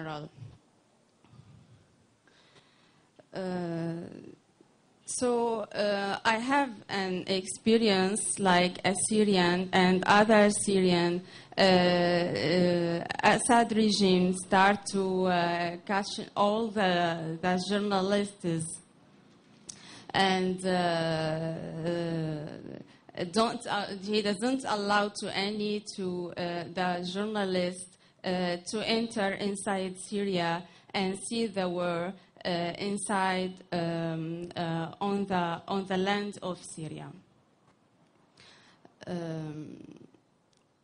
general. So I have an experience like a Syrian and other Syrian. Assad regime start to catch all the journalists and he doesn't allow the journalists to enter inside Syria and see the war inside on the land of Syria.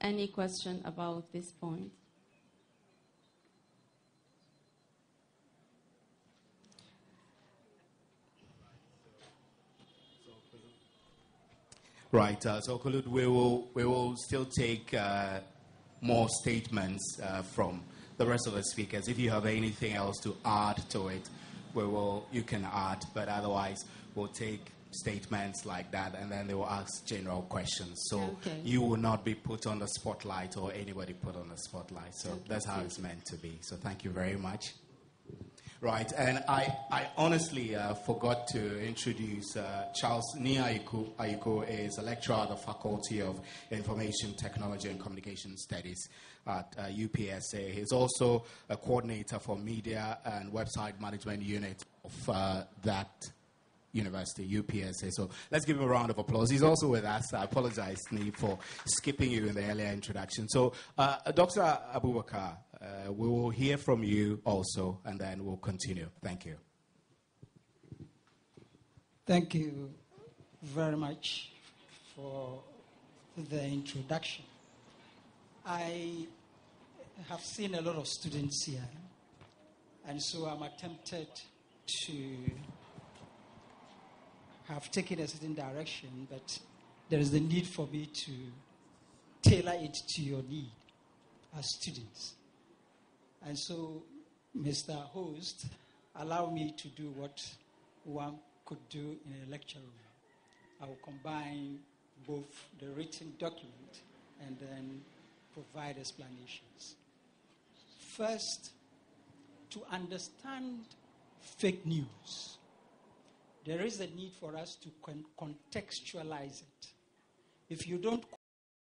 Any question about this point? Right. So, Khulud, we will still take more statements from the rest of the speakers. If you have anything else to add to it, you can add. But otherwise, we'll take statements like that, and then they will ask general questions. So you will not be put on the spotlight or anybody put on the spotlight. So that's how it's meant to be. So thank you very much. Right, and I honestly forgot to introduce Charles Ayiko is a lecturer at the Faculty of Information Technology and Communication Studies at UPSA. He's also a coordinator for media and website management unit of that university, UPSA. So let's give him a round of applause. He's also with us. I apologize, Steve, for skipping you in the earlier introduction. So Dr. Abubakar, we will hear from you also, and then we'll continue. Thank you. Thank you very much for the introduction. I have seen a lot of students here, and so I'm tempted to have taken a certain direction, but there is the need for me to tailor it to your need as students. And so, Mr. Host, allow me to do what one could do in a lecture room. I will combine both the written document and then provide explanations. First, to understand fake news, there is a need for us to contextualize it. If you don't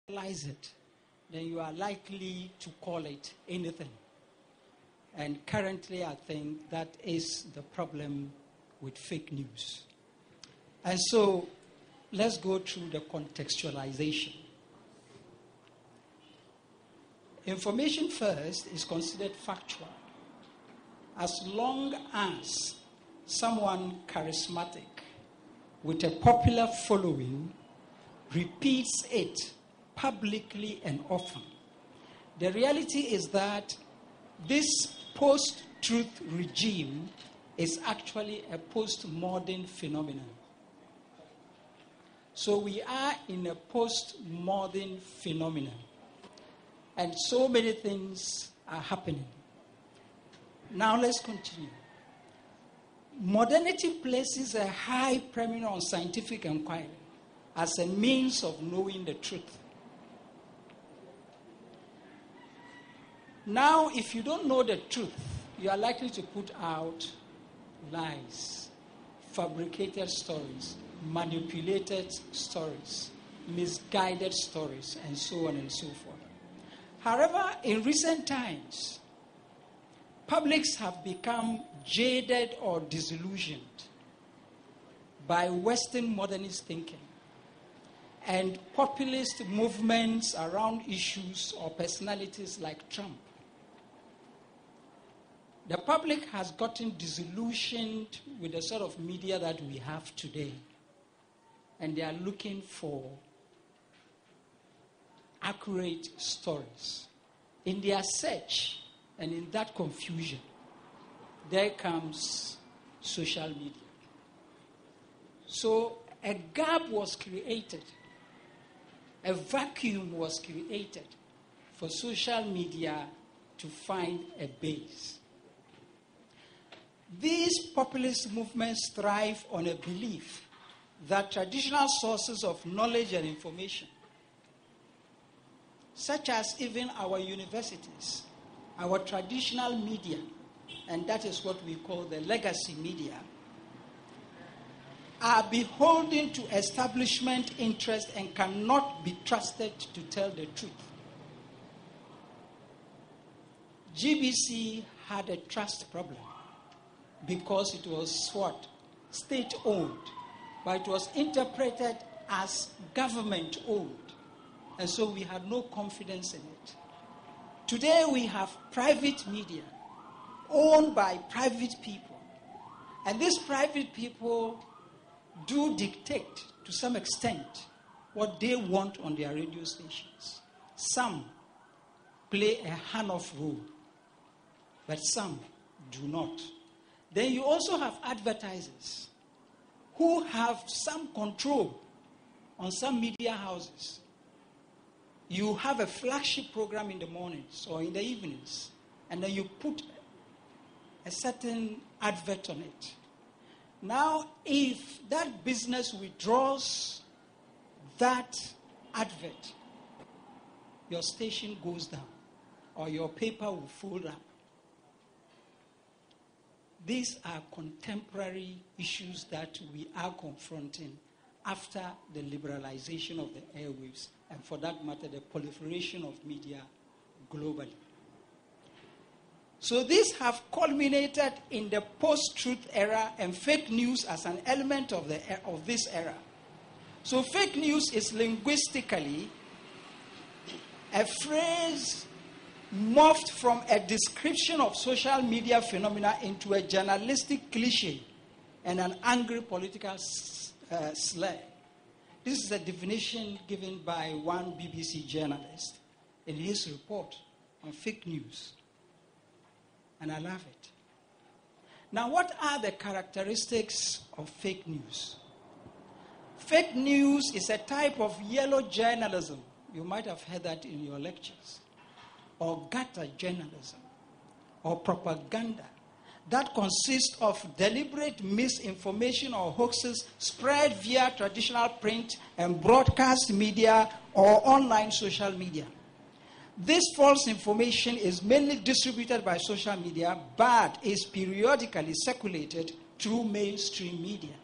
contextualize it, then you are likely to call it anything. And currently, I think that is the problem with fake news. And so, let's go through the contextualization. Information first is considered factual as long as someone charismatic with a popular following repeats it publicly and often. The reality is that this post-truth regime is actually a post-modern phenomenon. So we are in a post-modern phenomenon. And so many things are happening. Now let's continue. Modernity places a high premium on scientific inquiry as a means of knowing the truth. Now, if you don't know the truth, you are likely to put out lies, fabricated stories, manipulated stories, misguided stories, and so on and so forth. However, in recent times, publics have become jaded or disillusioned by Western modernist thinking and populist movements around issues or personalities like Trump. The public has gotten disillusioned with the sort of media that we have today, and they are looking for accurate stories. In their search and in that confusion, there comes social media. So a gap was created, a vacuum was created for social media to find a base. These populist movements thrive on a belief that traditional sources of knowledge and information, such as even our universities, our traditional media, and that is what we call the legacy media, are beholden to establishment interest and cannot be trusted to tell the truth. GBC had a trust problem because it was what? State-owned, but it was interpreted as government-owned, and so we had no confidence in it. Today we have private media owned by private people, and these private people do dictate to some extent what they want on their radio stations. Some play a hand-off role, but some do not. Then you also have advertisers who have some control on some media houses. You have a flagship program in the mornings or in the evenings, and then you put a certain advert on it. Now, if that business withdraws that advert, your station goes down or your paper will fold up. These are contemporary issues that we are confronting after the liberalization of the airwaves and, for that matter, the proliferation of media globally. So these have culminated in the post-truth era and fake news as an element of this era. So fake news is linguistically a phrase morphed from a description of social media phenomena into a journalistic cliche and an angry political slur. This is a definition given by one BBC journalist in his report on fake news. And I love it. Now, what are the characteristics of fake news? Fake news is a type of yellow journalism. You might have heard that in your lectures. Or gutter journalism. Or propaganda. That consists of deliberate misinformation or hoaxes spread via traditional print and broadcast media or online social media. This false information is mainly distributed by social media, but is periodically circulated through mainstream media.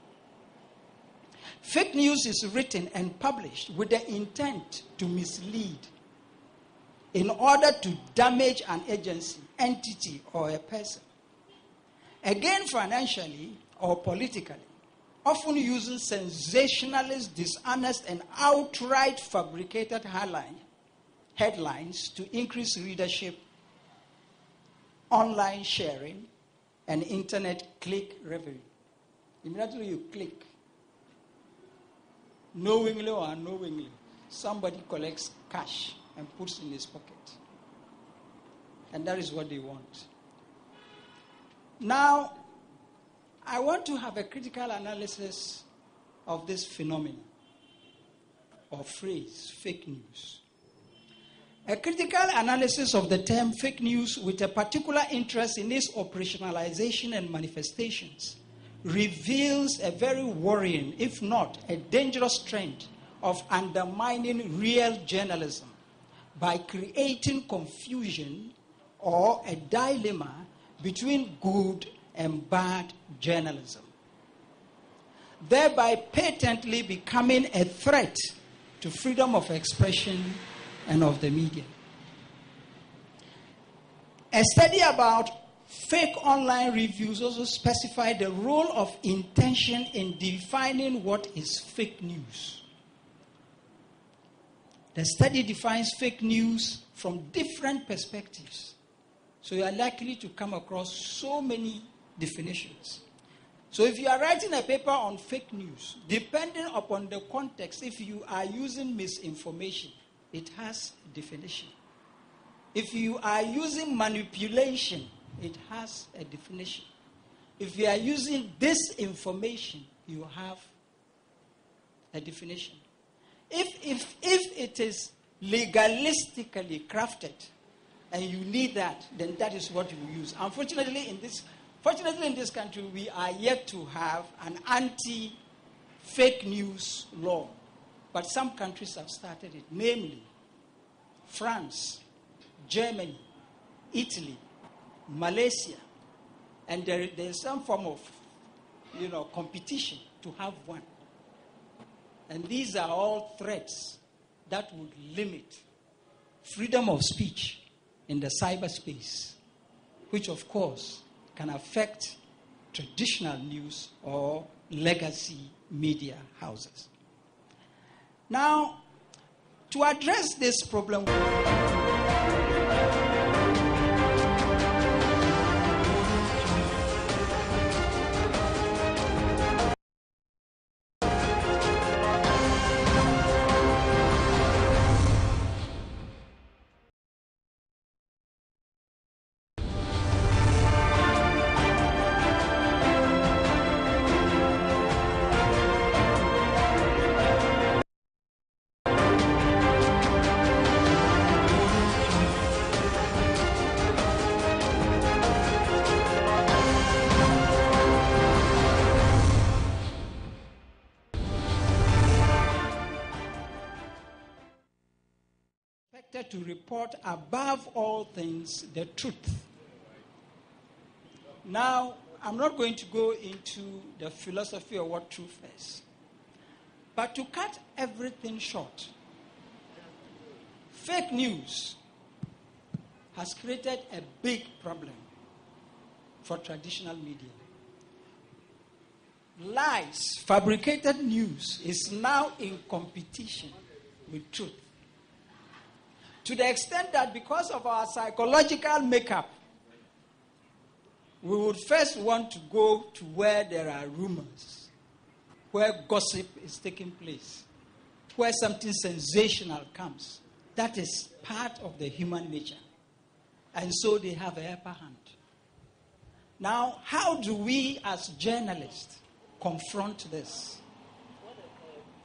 Fake news is written and published with the intent to mislead in order to damage an agency, entity, or a person. Again, financially or politically, often using sensationalist, dishonest, and outright fabricated headlines to increase readership, online sharing, and internet click revenue. Immediately you click, knowingly or unknowingly, somebody collects cash and puts in his pocket. And that is what they want. Now, I want to have a critical analysis of this phenomenon or phrase, fake news. A critical analysis of the term fake news with a particular interest in its operationalization and manifestations reveals a very worrying, if not a dangerous trend of undermining real journalism by creating confusion or a dilemma between good and bad journalism, thereby patently becoming a threat to freedom of expression and of the media. A study about fake online reviews also specified the role of intention in defining what is fake news. The study defines fake news from different perspectives. So you are likely to come across so many definitions. So if you are writing a paper on fake news, depending upon the context, if you are using misinformation, it has a definition. If you are using manipulation, it has a definition. If you are using disinformation, you have a definition. If it is legalistically crafted and you need that, then that is what you use. Unfortunately, in this country, we are yet to have an anti-fake news law. But some countries have started it, namely France, Germany, Italy, Malaysia, and there's some form of, competition to have one. And these are all threats that would limit freedom of speech in the cyberspace, which of course can affect traditional news or legacy media houses. Now, to address this problem, to report above all things the truth. Now, I'm not going to go into the philosophy of what truth is. But to cut everything short, fake news has created a big problem for traditional media. Lies, fabricated news is now in competition with truth. To the extent that because of our psychological makeup, we would first want to go to where there are rumors, where gossip is taking place, where something sensational comes. That is part of the human nature. And so they have an upper hand. Now, how do we as journalists confront this?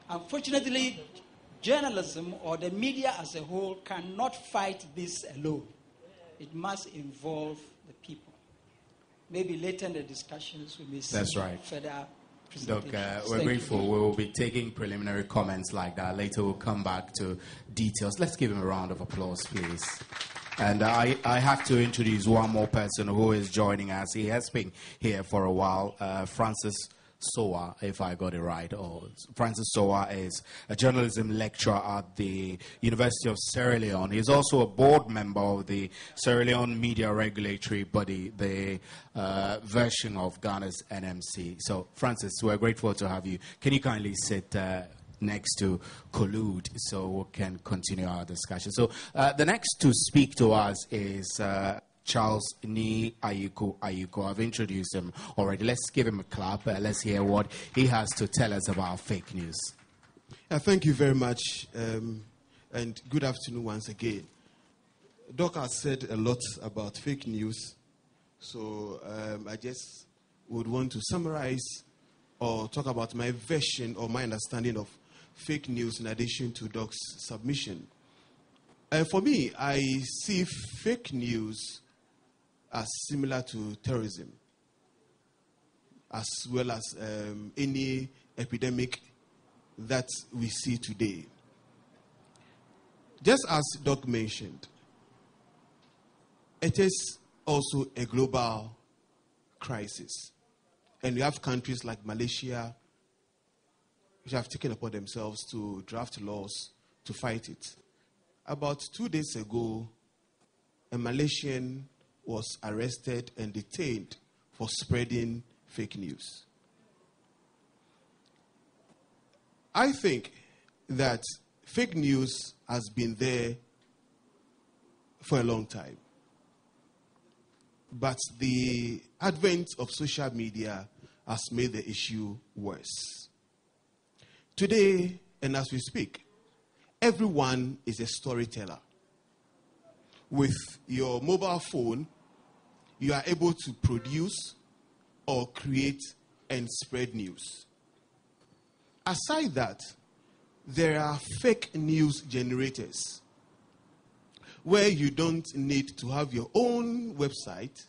Unfortunately, journalism or the media as a whole cannot fight this alone. It must involve the people. Maybe later in the discussions we may see further presentations. Look, we're grateful. We will be taking preliminary comments like that. Later we'll come back to details. Let's give him a round of applause, please. And I have to introduce one more person who is joining us. He has been here for a while, Francis Sowa, if I got it right. Francis Sowa is a journalism lecturer at the University of Sierra Leone. He's also a board member of the Sierra Leone Media Regulatory Body, the version of Ghana's NMC. So, Francis, we're grateful to have you. Can you kindly sit next to Khulud so we can continue our discussion? So, the next to speak to us is Charles Ni Ayuko. I've introduced him already. Let's give him a clap. Let's hear what he has to tell us about fake news. Thank you very much, and good afternoon once again. Doc has said a lot about fake news, so I just would want to summarize or talk about my version or my understanding of fake news in addition to Doc's submission. For me, I see fake news as similar to terrorism, as well as any epidemic that we see today. Just as Doc mentioned, it is also a global crisis. And you have countries like Malaysia which have taken upon themselves to draft laws to fight it. About 2 days ago, a Malaysian was arrested and detained for spreading fake news. I think that fake news has been there for a long time. But the advent of social media has made the issue worse. Today, and as we speak, everyone is a storyteller. With your mobile phone, you are able to produce or create and spread news. Aside that, there are fake news generators where you don't need to have your own website,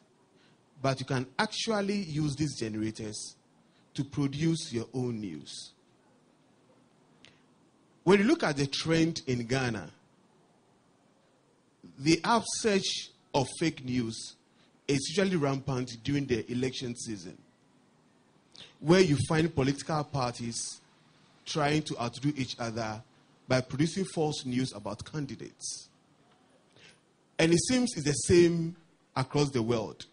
but you can actually use these generators to produce your own news. When you look at the trend in Ghana, the app search of fake news is usually rampant during the election season, where you find political parties trying to outdo each other by producing false news about candidates. And it seems it's the same across the world.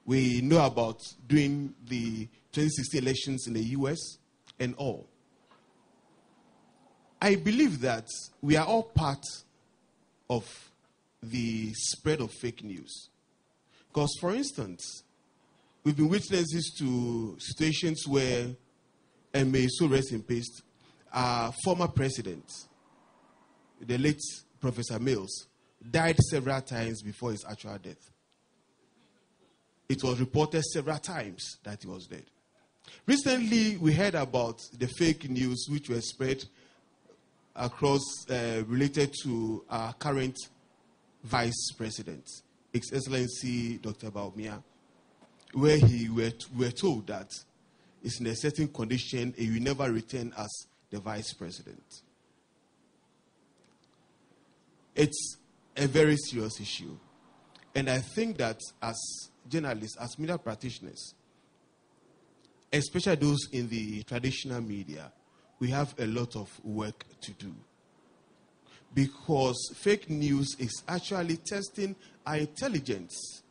We know about during the 2016 elections in the US and all. I believe that we are all part of the spread of fake news. Because, for instance, we've been witnesses to situations where, and may so rest in peace, our former president, the late Professor Mills, died several times before his actual death. It was reported several times that he was dead. Recently, we heard about the fake news which were spread across, related to our current Vice President, His Excellency Dr. Bawumia, where we're told that it's in a certain condition and he will never return as the Vice President. It's a very serious issue. And I think that as journalists, as media practitioners, especially those in the traditional media, we have a lot of work to do. Because fake news is actually testing our intelligence,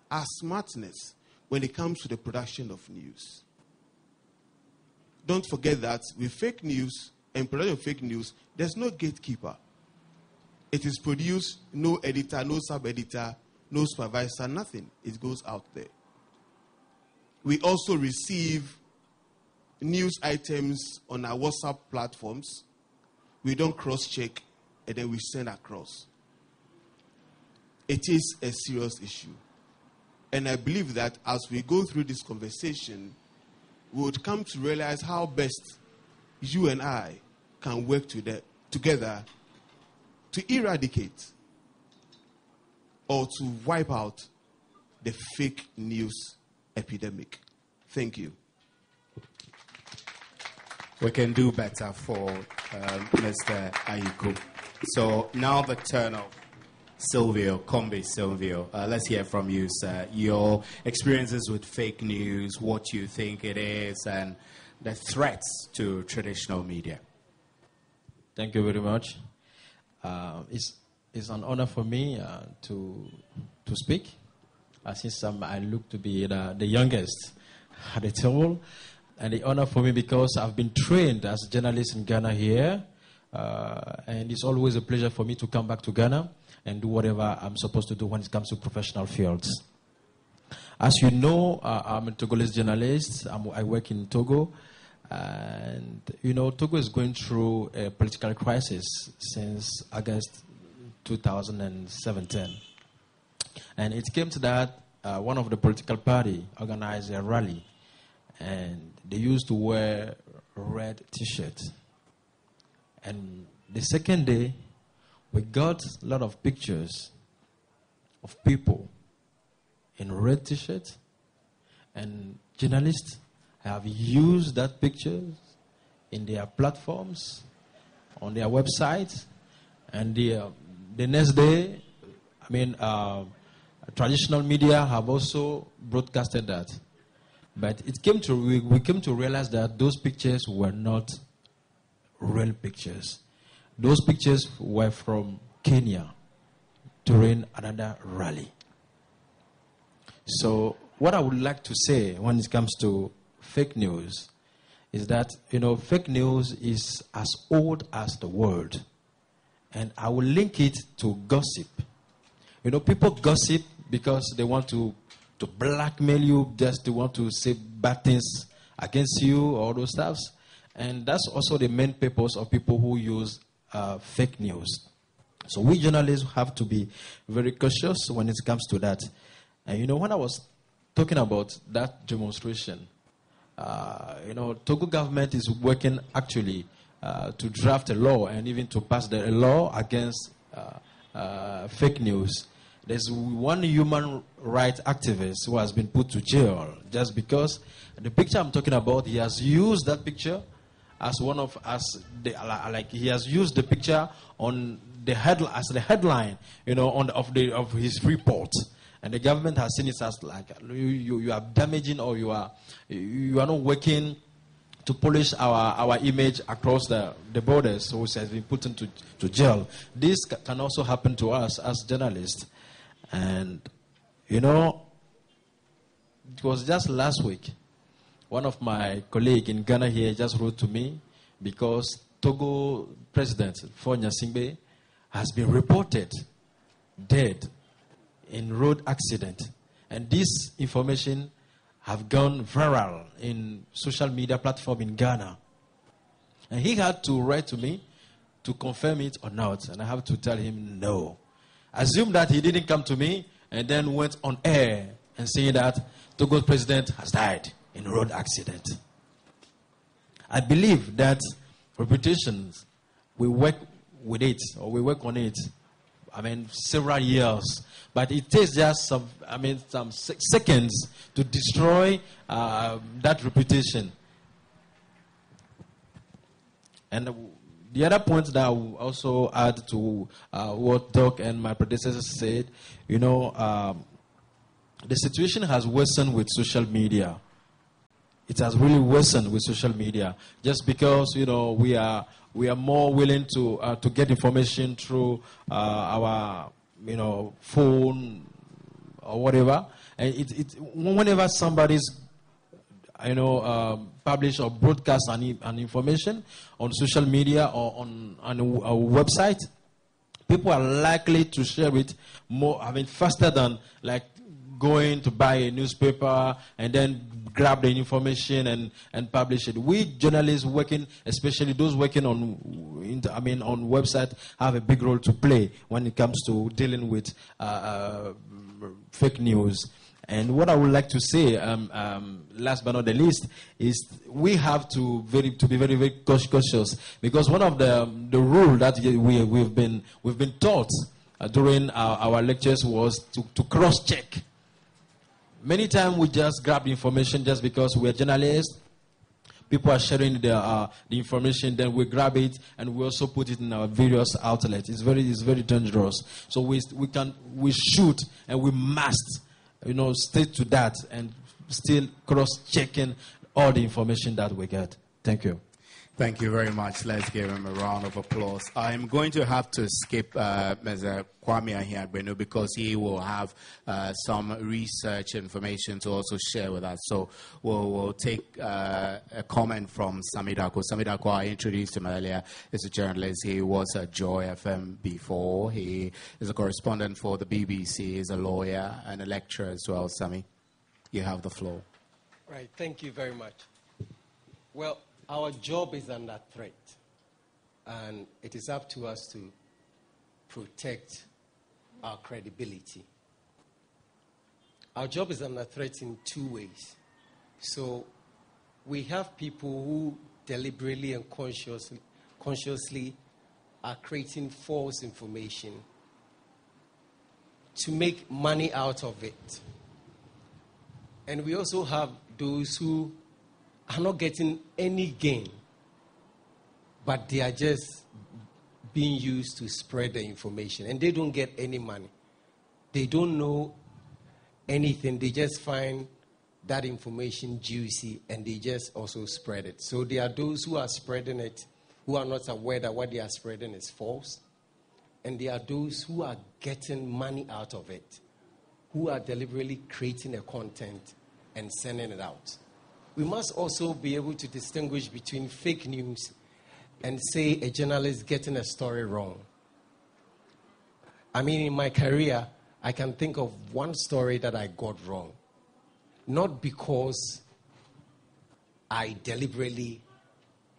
our smartness when it comes to the production of news. Don't forget that with fake news and production of fake news, there's no gatekeeper. It is produced, no editor, no sub-editor, no supervisor, nothing. It goes out there. We also receive news items on our WhatsApp platforms. We don't cross-check, and then we send across. It is a serious issue. And I believe that as we go through this conversation, we would come to realize how best you and I can work together to eradicate or to wipe out the fake news epidemic. Thank you. We can do better for Mr. Ayiku. So now the turn of Silvio, Kombi Silvio. Let's hear from you, sir. Your experiences with fake news, what you think it is, and the threats to traditional media. Thank you very much. It's an honor for me to speak. Since I look to be the youngest at the table. And the honor for me because I've been trained as a journalist in Ghana here. And it's always a pleasure for me to come back to Ghana and do whatever I'm supposed to do when it comes to professional fields. As you know, I'm a Togolese journalist. I work in Togo. And, you know, Togo is going through a political crisis since August 2017. And it came to that one of the political party organized a rally. And they used to wear red T-shirts. And the second day, we got a lot of pictures of people in red T-shirts. And journalists have used that picture in their platforms, on their websites. And the next day, traditional media have also broadcasted that. But we came to realize that those pictures were not real pictures. Those pictures were from Kenya during another rally. So what I would like to say when it comes to fake news is that, you know, fake news is as old as the world. And I will link it to gossip. You know, people gossip because they want to blackmail you, just they want to say bad things against you, all those stuffs. And that's also the main purpose of people who use fake news. So we journalists have to be very cautious when it comes to that. And, you know, when I was talking about that demonstration, you know, Togo government is working actually to draft a law and even to pass a law against fake news. There's one human rights activist who has been put to jail just because the picture I'm talking about, he has used that picture as one of like he has used the picture on the as the headline, of his report. And the government has seen it as like you are damaging, or you are not working to polish our image across the borders, so it has been put into jail. This can also happen to us as journalists. And, it was just last week, one of my colleagues in Ghana here just wrote to me because Togo President Faure Gnassingbé has been reported dead in road accident. And this information have gone viral in social media platform in Ghana. And he had to write to me to confirm it or not. And I have to tell him no. Assume that he didn't come to me and then went on air and saying that Togo's president has died in a road accident. I believe that reputations, we work with it, or we work on it, several years. But it takes just some seconds to destroy that reputation. And the other point that I will also add to what Doc and my predecessors said, the situation has worsened with social media. It has really worsened with social media, just because we are more willing to get information through our phone or whatever, and whenever somebody's publish or broadcast an information on social media or on a website, people are likely to share it faster than like going to buy a newspaper and then grab the information and publish it. We journalists working, especially those working on website, have a big role to play when it comes to dealing with fake news. And what I would like to say, last but not the least, is we have to be very, very cautious, because one of the rule that we've been taught during our lectures was to cross-check. Many times we just grab the information just because we're journalists. People are sharing the information, then we grab it and we also put it in our various outlets. It's very dangerous. So we should and we must, stay to that and still cross-checking all the information that we get. Thank you. Thank you very much. Let's give him a round of applause. I'm going to have to skip Mr. Kwame Ahiagbenu because he will have some research information to also share with us. So we'll take a comment from Samidako. Samidako, I introduced him earlier. He's a journalist. He was at Joy FM before. He is a correspondent for the BBC. He's a lawyer and a lecturer as well. Sami, you have the floor. Right. Thank you very much. Well, our job is under threat, and it is up to us to protect our credibility. Our job is under threat in two ways. So we have people who deliberately and consciously are creating false information to make money out of it. And we also have those who are not getting any gain, but they are just being used to spread the information, and they don't get any money. They don't know anything. They just find that information juicy and they just also spread it. So there are those who are spreading it who are not aware that what they are spreading is false, and there are those who are getting money out of it, who are deliberately creating a content and sending it out. We must also be able to distinguish between fake news and, say, a journalist getting a story wrong. In my career, I can think of one story that I got wrong. Not because I deliberately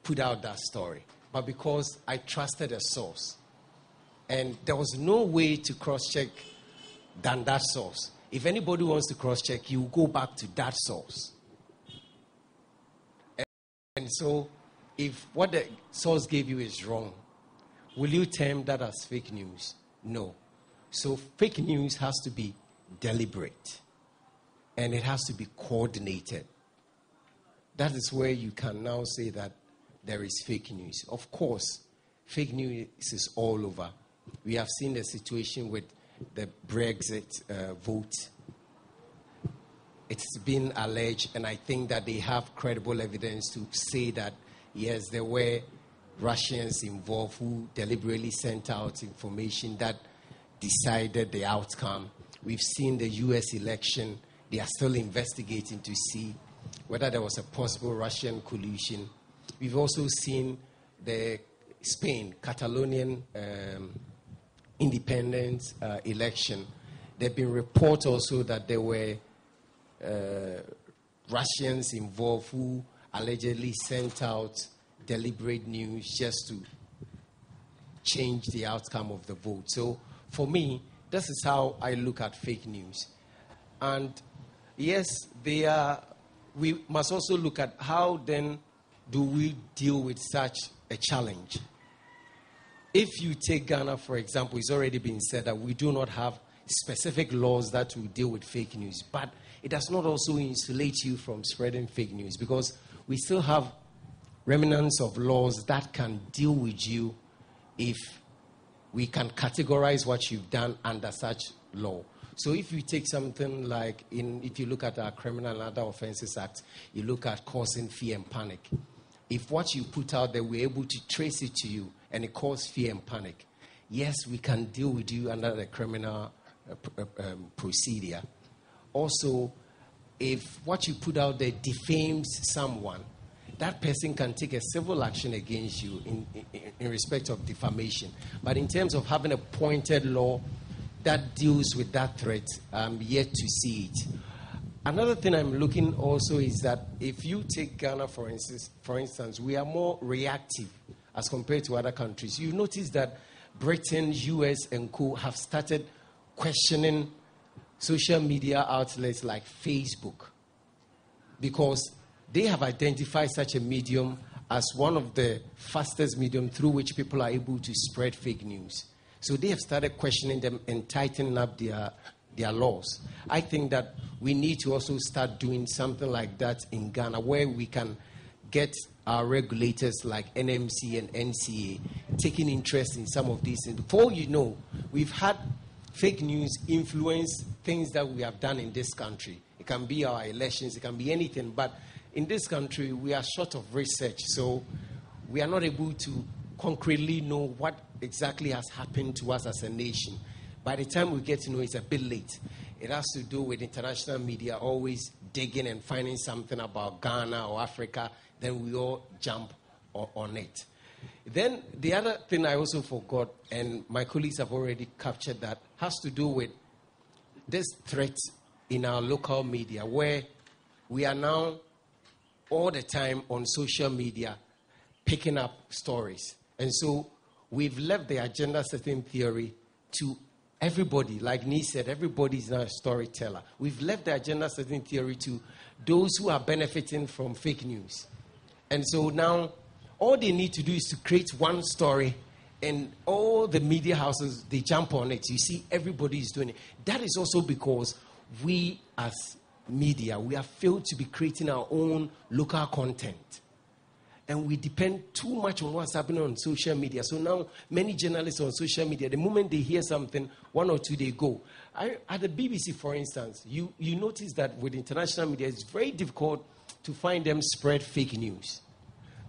put out that story, but because I trusted a source. And there was no way to cross-check than that source. If anybody wants to cross-check, you go back to that source. And so, if what the source gave you is wrong, will you term that as fake news? No. So, fake news has to be deliberate. And it has to be coordinated. That is where you can now say that there is fake news. Of course, fake news is all over. We have seen the situation with the Brexit vote. It's been alleged, and I think that they have credible evidence to say that, yes, there were Russians involved who deliberately sent out information that decided the outcome. We've seen the U.S. election. They are still investigating to see whether there was a possible Russian collusion. We've also seen the Spain, Catalonian independence election. There have been reports also that there were Russians involved who allegedly sent out deliberate news just to change the outcome of the vote. So for me, this is how I look at fake news. And yes, we must also look at how then do we deal with such a challenge. If you take Ghana, for example, it's already been said that we do not have specific laws that will deal with fake news. But it does not also insulate you from spreading fake news, because we still have remnants of laws that can deal with you if we can categorize what you've done under such law. So if you take something like, if you look at our Criminal and Other Offences Act, you look at causing fear and panic. If what you put out there, we're able to trace it to you and it caused fear and panic, yes, we can deal with you under the criminal procedure. Also, if what you put out there defames someone, that person can take a civil action against you in respect of defamation. But in terms of having a pointed law that deals with that threat, I'm yet to see it. Another thing I'm looking also is that if you take Ghana, for instance, we are more reactive as compared to other countries. You notice that Britain, US, and co. have started questioning social media outlets like Facebook, because they have identified such a medium as one of the fastest medium through which people are able to spread fake news. So they have started questioning them and tightening up their laws. I think that we need to also start doing something like that in Ghana, where we can get our regulators like NMC and NCA taking interest in some of these things. Before you know, we've had fake news influence things that we have done in this country. It can be our elections, it can be anything, but in this country, we are short of research, so we are not able to concretely know what exactly has happened to us as a nation. By the time we get to know, it's a bit late. It has to do with international media always digging and finding something about Ghana or Africa, then we all jump on it. Then the other thing I also forgot, and my colleagues have already captured that, has to do with this threat in our local media, where we are now all the time on social media picking up stories. And so we've left the agenda setting theory to everybody. Like Nee said, everybody is now a storyteller. We've left the agenda setting theory to those who are benefiting from fake news. And so now all they need to do is to create one story, and all the media houses, they jump on it. You see, everybody is doing it. That is also because we as media, we have failed to be creating our own local content. And we depend too much on what's happening on social media. So now many journalists on social media, the moment they hear something, one or two, they go. At the BBC, for instance, you notice that with international media, it's very difficult to find them spread fake news,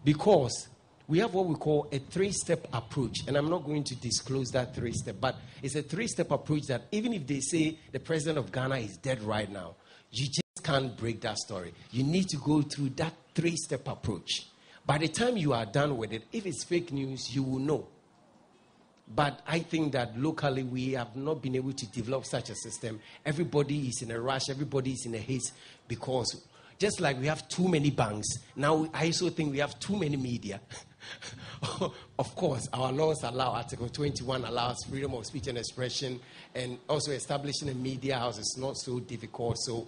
because we have what we call a three-step approach. And I'm not going to disclose that three-step, but it's a three-step approach that even if they say the president of Ghana is dead right now, you just can't break that story. You need to go through that three-step approach. By the time you are done with it, if it's fake news, you will know. But I think that locally we have not been able to develop such a system. Everybody is in a rush. Everybody is in a haste, because just like we have too many banks, now I also think we have too many media. Of course, our laws allow, Article 21 allows freedom of speech and expression, and also establishing a media house is not so difficult. So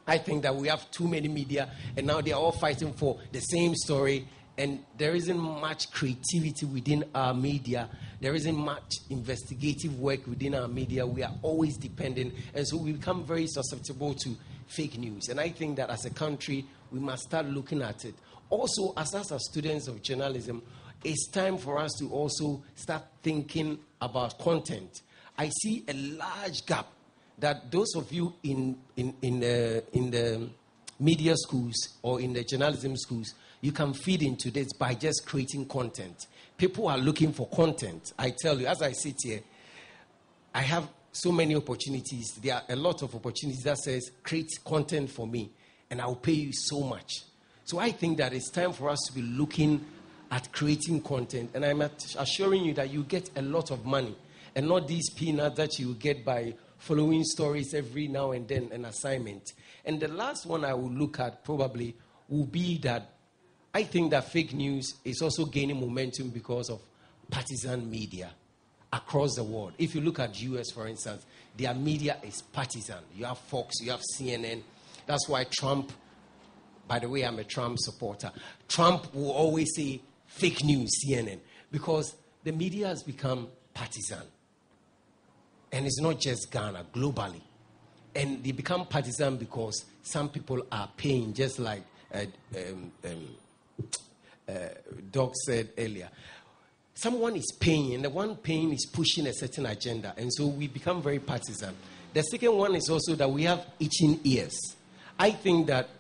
I think that we have too many media, and now they are all fighting for the same story, and there isn't much creativity within our media. There isn't much investigative work within our media. We are always dependent, and so we become very susceptible to fake news. And I think that as a country, we must start looking at it. Also, as us as students of journalism, it's time for us to also start thinking about content. I see a large gap that those of you in the media schools or in the journalism schools, you can feed into this by just creating content. People are looking for content. I tell you, as I sit here, I have so many opportunities. There are a lot of opportunities that says, create content for me, and I will pay you so much. So I think that it's time for us to be looking at creating content. And I'm assuring you that you get a lot of money, and not these peanuts that you get by following stories every now and then, an assignment. And the last one I will look at probably will be that I think that fake news is also gaining momentum because of partisan media across the world. If you look at US, for instance, their media is partisan. You have Fox, you have CNN. That's why Trump, by the way, I'm a Trump supporter. Trump will always say fake news, CNN, because the media has become partisan. And it's not just Ghana, globally. And they become partisan because some people are paying, just like Doc said earlier. Someone is paying, and the one paying is pushing a certain agenda. And so we become very partisan. The second one is also that we have itching ears. I think that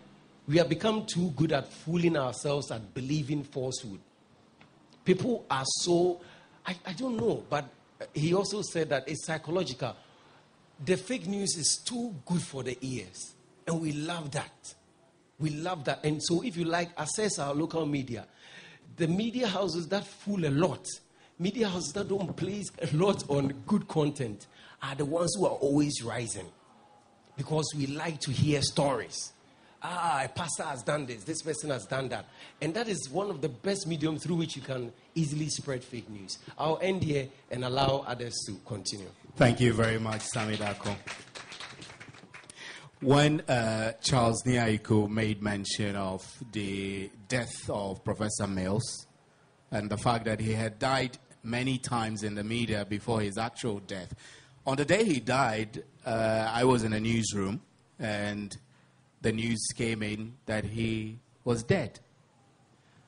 we have become too good at fooling ourselves, at believing falsehood. People are so, I don't know, but he also said that it's psychological. The fake news is too good for the ears. And we love that. We love that. And so if you like, access our local media. The media houses that fool a lot, media houses that don't place a lot on good content, are the ones who are always rising. Because we like to hear stories. A pastor has done this person has done that. And that is one of the best mediums through which you can easily spread fake news. I'll end here and allow others to continue. Thank you very much, Sammy Dako. When Charles Niaiku made mention of the death of Professor Mills and the fact that he had died many times in the media before his actual death, on the day he died, I was in a newsroom and the news came in that he was dead.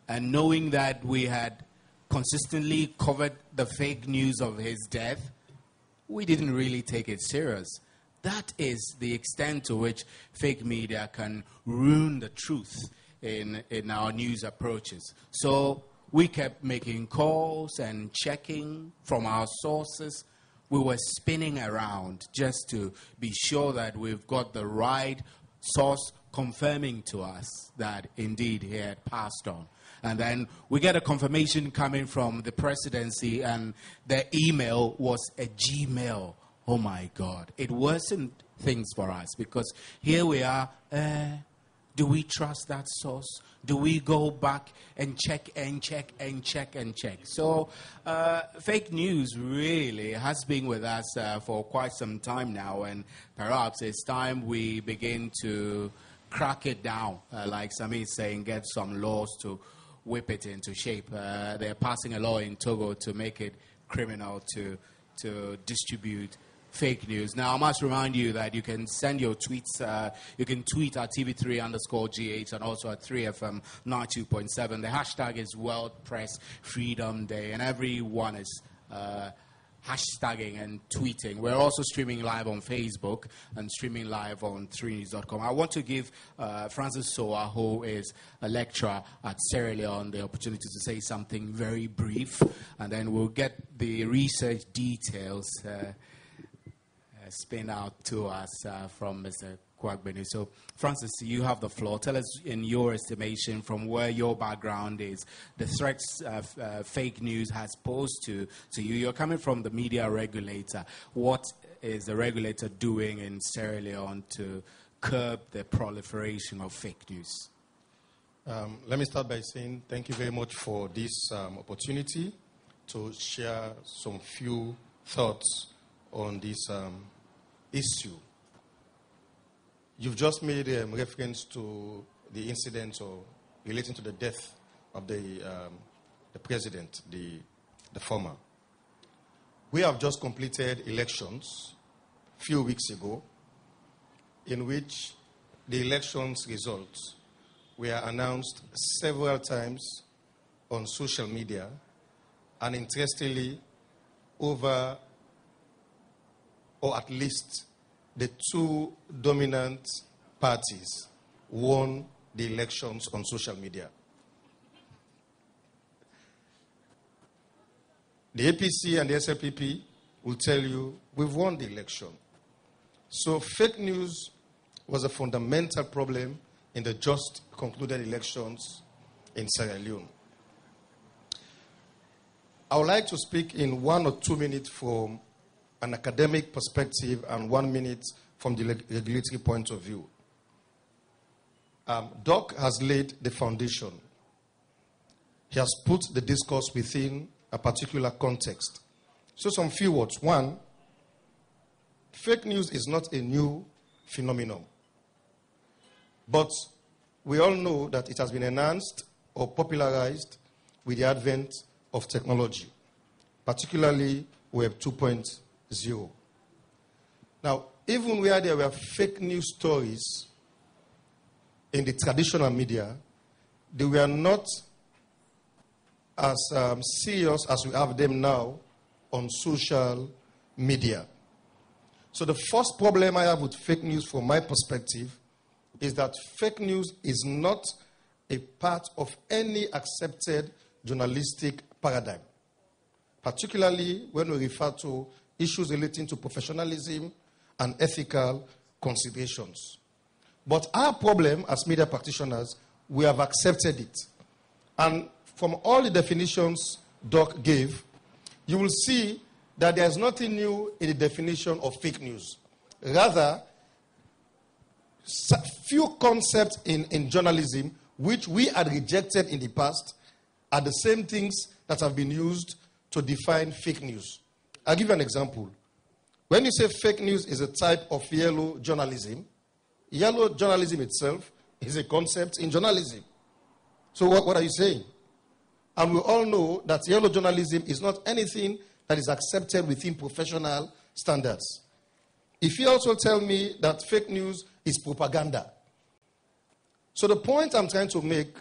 And knowing that we had consistently covered the fake news of his death, we didn't really take it serious. That is the extent to which fake media can ruin the truth in our news approaches. So we kept making calls and checking from our sources. We were spinning around just to be sure that we've got the right source confirming to us that indeed he had passed on. And then we get a confirmation coming from the presidency, and the email was a Gmail. Oh my God. It worsened things for us because here we are. Do we trust that source? Do we go back and check and check and check and check? So fake news really has been with us for quite some time now, and perhaps it's time we begin to crack it down, like Sami is saying, get some laws to whip it into shape. They're passing a law in Togo to make it criminal to distribute fake news. Now, I must remind you that you can send your tweets. You can tweet at TV3_GH and also at 3FM 92.7. The hashtag is World Press Freedom Day, and everyone is hashtagging and tweeting. We're also streaming live on Facebook and streaming live on 3news.com. I want to give Francis Soa, who is a lecturer at Sierra Leone, the opportunity to say something very brief, and then we'll get the research details spin out to us from Mr. Kwagbeni. So, Francis, you have the floor. Tell us, in your estimation, from where your background is, the threats fake news has posed to you. You're coming from the media regulator. What is the regulator doing in Sierra Leone to curb the proliferation of fake news? Let me start by saying thank you very much for this opportunity to share some few thoughts on this issue. You've just made a reference to the incident relating to the death of the president, the former. We have just completed elections a few weeks ago in which the elections results were announced several times on social media, and interestingly, over, or at least the two dominant parties won the elections on social media. The APC and the SLPP will tell you, we've won the election. So fake news was a fundamental problem in the just concluded elections in Sierra Leone. I would like to speak in 1 or 2 minutes from an academic perspective and 1 minute from the regulatory point of view. Doc has laid the foundation. He has put the discourse within a particular context. So some few words. One, fake news is not a new phenomenon. But we all know that it has been enhanced or popularized with the advent of technology, particularly Web 2.0. Now, even where there were fake news stories in the traditional media, they were not as serious as we have them now on social media. So the first problem I have with fake news from my perspective is that fake news is not a part of any accepted journalistic paradigm, particularly when we refer to issues relating to professionalism and ethical considerations. But our problem as media practitioners, we have accepted it. And from all the definitions Doc gave, you will see that there is nothing new in the definition of fake news. Rather, few concepts in journalism which we had rejected in the past are the same things that have been used to define fake news. I'll give you an example. When you say fake news is a type of yellow journalism itself is a concept in journalism. So what are you saying? And we all know that yellow journalism is not anything that is accepted within professional standards. If you also tell me that fake news is propaganda. So the point I'm trying to make,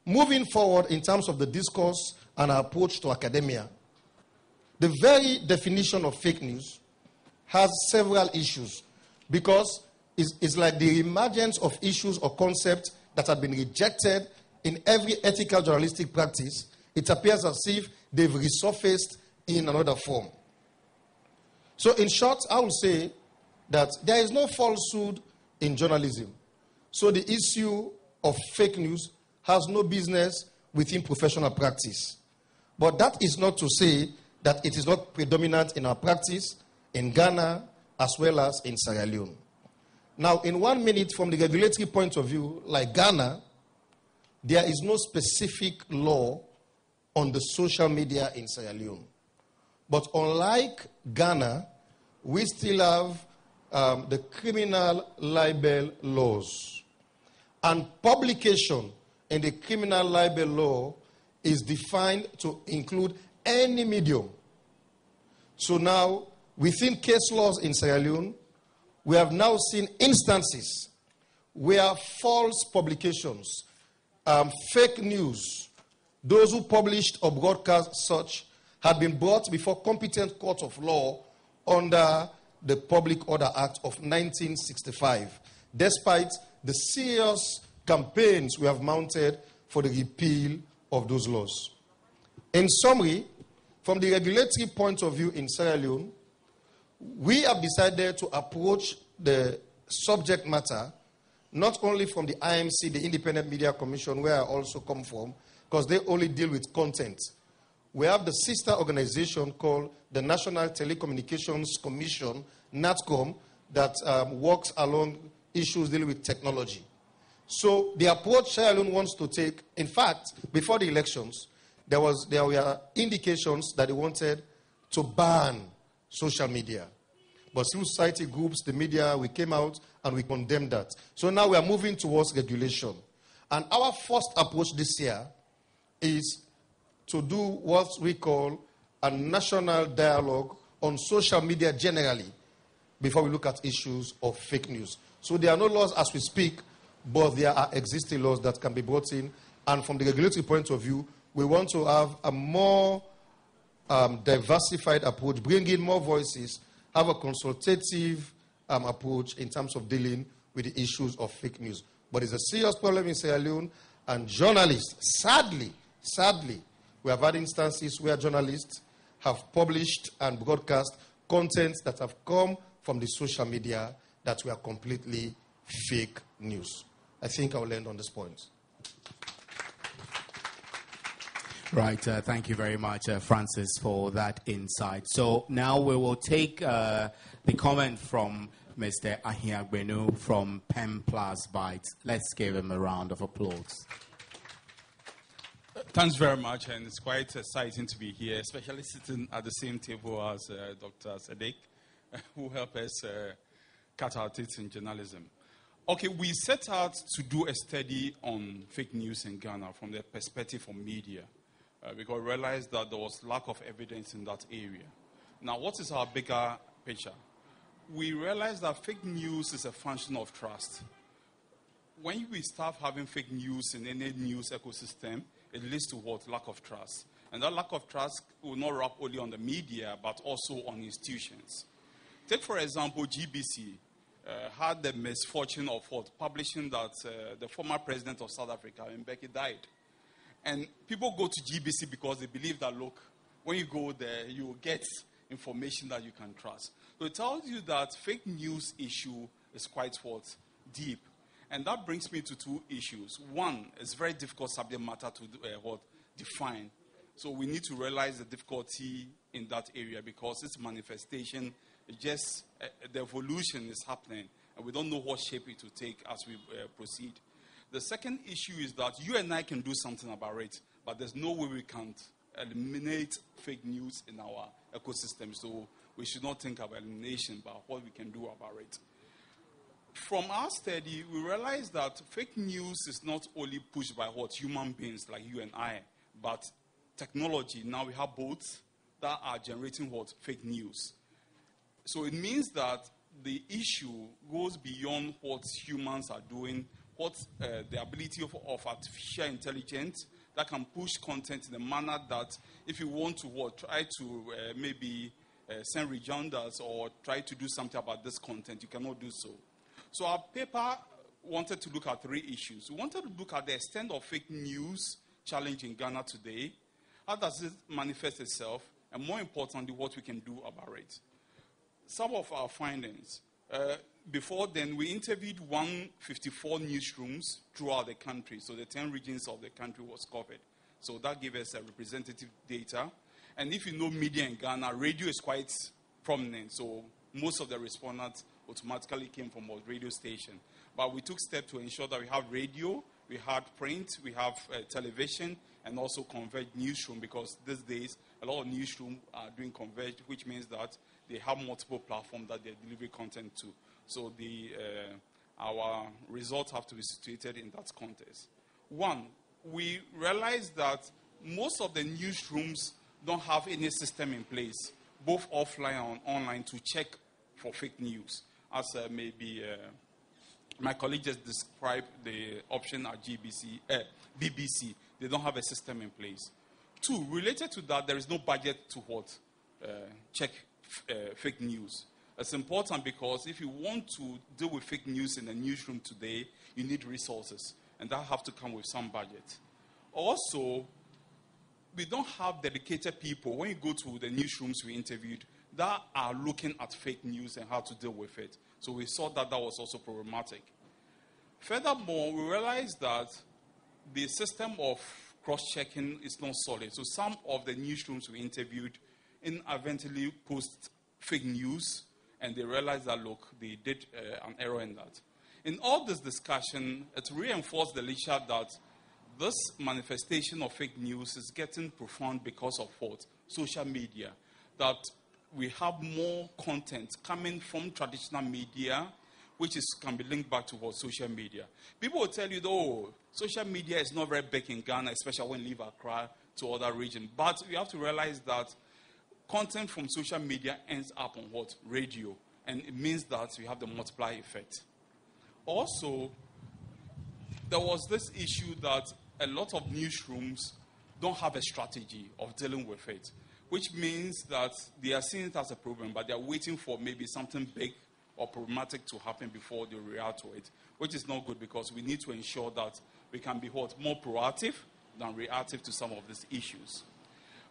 moving forward in terms of the discourse and our approach to academia, the very definition of fake news has several issues because it's like the emergence of issues or concepts that have been rejected in every ethical journalistic practice. It appears as if they've resurfaced in another form. So in short, I will say that there is no falsehood in journalism. So the issue of fake news has no business within professional practice. But that is not to say that it is not predominant in our practice in Ghana as well as in Sierra Leone. Now, in 1 minute, from the regulatory point of view, like Ghana, there is no specific law on the social media in Sierra Leone. But unlike Ghana, we still have the criminal libel laws. And publication in the criminal libel law is defined to include any medium. So now, within case laws in Sierra Leone, we have now seen instances where false publications, fake news, those who published or broadcast such, had been brought before competent court of law under the Public Order Act of 1965, despite the serious campaigns we have mounted for the repeal of those laws. In summary, from the regulatory point of view in Sierra Leone, we have decided to approach the subject matter not only from the IMC, the Independent Media Commission, where I also come from, because they only deal with content. We have the sister organization called the National Telecommunications Commission, NATCOM, that works along issues dealing with technology. So the approach Sierra Leone wants to take, in fact, before the elections, there were indications that they wanted to ban social media. But civil society groups, the media, we came out and we condemned that. So now we are moving towards regulation. And our first approach this year is to do what we call a national dialogue on social media generally before we look at issues of fake news. So there are no laws as we speak, but there are existing laws that can be brought in. And from the regulatory point of view, we want to have a more diversified approach, bring in more voices, have a consultative approach in terms of dealing with the issues of fake news. But it's a serious problem in Sierra Leone, and journalists, sadly, we have had instances where journalists have published and broadcast content that have come from the social media that were completely fake news. I think I'll end on this point. Right. Thank you very much, Francis, for that insight. So now we will take the comment from Mr. Ahiagbenu from Pen Plus Bytes. Let's give him a round of applause. Thanks very much, and it's quite exciting to be here, especially sitting at the same table as Dr. Sadiq, who helped us cut our teeth in journalism. Okay, we set out to do a study on fake news in Ghana from the perspective of media, because we realized that there was lack of evidence in that area. Now, what is our bigger picture? We realized that fake news is a function of trust. When we start having fake news in any news ecosystem, it leads to what? Lack of trust. And that lack of trust will not wrap only on the media, but also on institutions. Take, for example, GBC had the misfortune of publishing that the former president of South Africa, Mbeki, died. And people go to GBC because they believe that, look, when you go there, you will get information that you can trust. So it tells you that fake news issue is quite deep. And that brings me to two issues. One, it's very difficult subject matter to define. So we need to realize the difficulty in that area because its manifestation, the evolution is happening. And we don't know what shape it will take as we proceed. The second issue is that you and I can do something about it, but there's no way we can eliminate fake news in our ecosystem. So we should not think about elimination, but what we can do about it. From our study, we realized that fake news is not only pushed by human beings like you and I, but technology. Now we have bots that are generating fake news. So it means that the issue goes beyond what humans are doing, the ability of artificial intelligence that can push content in a manner that if you want to try to maybe send rejoinders or try to do something about this content, you cannot do so. So our paper wanted to look at three issues. We wanted to look at the extent of fake news challenge in Ghana today, how does it manifest itself, and more importantly, what we can do about it. Some of our findings. Before then, we interviewed 154 newsrooms throughout the country. So the 10 regions of the country was covered. So that gave us a representative data. And if you know media in Ghana, radio is quite prominent. So most of the respondents automatically came from a radio station. But we took steps to ensure that we have radio, we had print, we have television, and also converged newsroom, because these days a lot of newsrooms are doing converged, which means that they have multiple platforms that they're delivering content to. So our results have to be situated in that context. One, we realized that most of the newsrooms don't have any system in place, both offline and online, to check for fake news. As maybe my colleague just described the option at BBC. They don't have a system in place. Two, related to that, there is no budget to check fake news. It's important because if you want to deal with fake news in a newsroom today, you need resources, and that have to come with some budget. Also, we don't have dedicated people. When you go to the newsrooms we interviewed, that are looking at fake news and how to deal with it. So we saw that was also problematic. Furthermore, we realized that the system of cross-checking is not solid. So some of the newsrooms we interviewed inadvertently post fake news, and they realized that, look, they did an error in that. In all this discussion, it reinforced the literature that this manifestation of fake news is getting profound because of social media. That we have more content coming from traditional media, which can be linked back to social media. People will tell you, social media is not very big in Ghana, especially when you leave Accra to other regions. But we have to realize that content from social media ends up on radio. And it means that we have the multiplier effect. Also, there was this issue that a lot of newsrooms don't have a strategy of dealing with it, which means that they are seeing it as a problem, but they are waiting for maybe something big or problematic to happen before they react to it, which is not good because we need to ensure that we can be more proactive than reactive to some of these issues.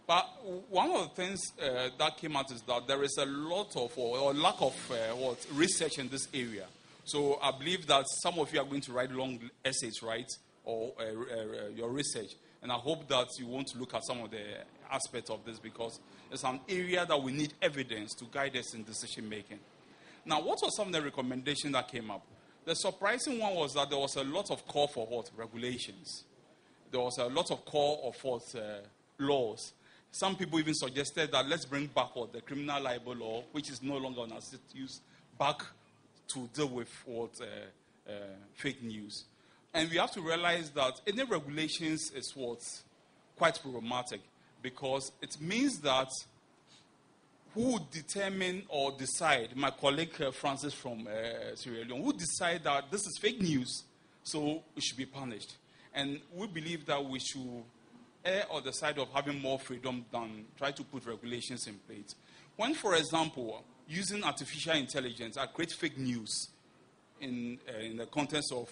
But one of the things that came out is that there is a lot of, or lack of research in this area. So I believe that some of you are going to write long essays, right, or your research. And I hope that you want to look at some of the aspects of this because it's an area that we need evidence to guide us in decision making. Now, what were some of the recommendations that came up? The surprising one was that there was a lot of call for regulations. There was a lot of call for laws. Some people even suggested that let's bring back the criminal libel law, which is no longer on our use, back to deal with fake news. And we have to realize that any regulations is quite problematic because it means that who would determine or decide, my colleague Francis from Sierra Leone, who decide that this is fake news, so it should be punished. And we believe that we should err on the side of having more freedom than try to put regulations in place. When, for example, using artificial intelligence, I create fake news in the context of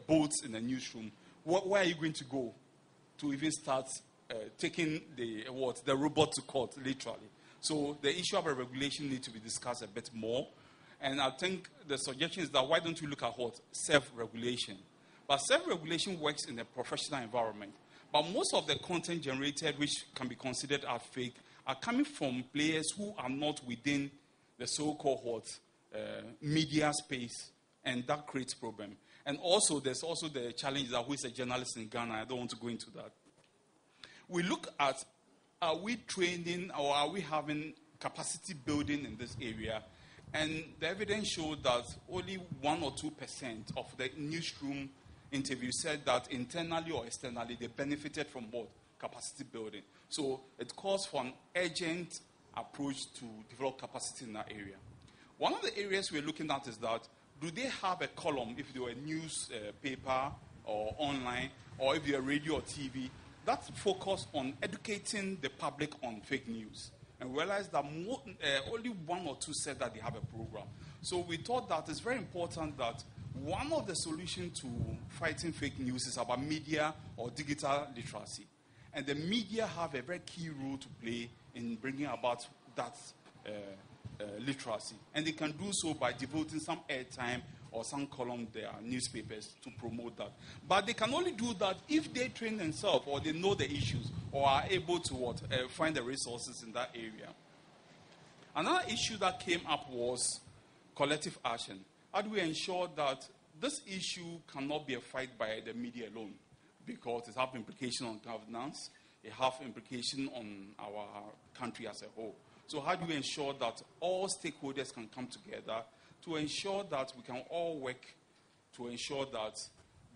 boats in the newsroom, where are you going to go to even start taking the robot to court, literally? So the issue of a regulation needs to be discussed a bit more. And I think the suggestion is that why don't we look at self-regulation? But self-regulation works in a professional environment. But most of the content generated, which can be considered as fake, are coming from players who are not within the so-called media space, and that creates problem. And also, there's also the challenge that who is a journalist in Ghana. I don't want to go into that. We look at, are we training or are we having capacity building in this area? And the evidence showed that only 1 or 2% of the newsroom interview said that internally or externally they benefited from what? Capacity building. So it calls for an urgent approach to develop capacity in that area. One of the areas we're looking at is that do they have a column, if they were a newspaper or online, or if they're radio or TV, that focus on educating the public on fake news? And realized that only 1 or 2 said that they have a program. So we thought that it's very important that one of the solutions to fighting fake news is about media or digital literacy. And the media have a very key role to play in bringing about that literacy. And they can do so by devoting some airtime or some column their newspapers to promote that. But they can only do that if they train themselves or they know the issues or are able to find the resources in that area. Another issue that came up was collective action. How do we ensure that this issue cannot be a fight by the media alone? Because it has implication on governance, it has implication on our country as a whole. So how do we ensure that all stakeholders can come together to ensure that we can all work to ensure that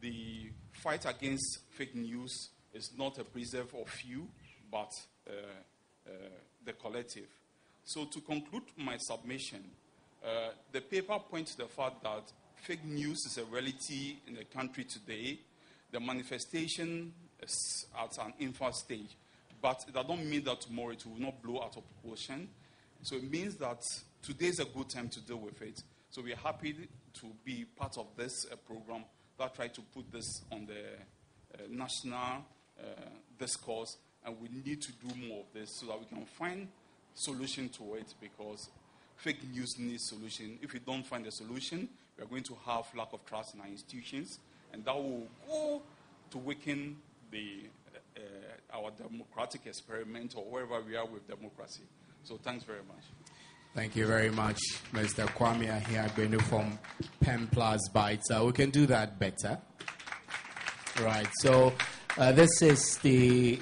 the fight against fake news is not a preserve of few, but the collective? So to conclude my submission, the paper points to the fact that fake news is a reality in the country today. The manifestation is at an infant stage. But that don't mean that tomorrow it will not blow out of proportion. So it means that today is a good time to deal with it. So we are happy to be part of this program that try to put this on the national discourse. And we need to do more of this so that we can find solution to it, because fake news needs solution. If we don't find a solution, we are going to have lack of trust in our institutions, and that will go to weaken our democratic experiment or wherever we are with democracy. So thanks very much. Thank you very much, Mr. Kwame Ahiagbenu from Pen Plus Bytes. We can do that better. Right. So this is the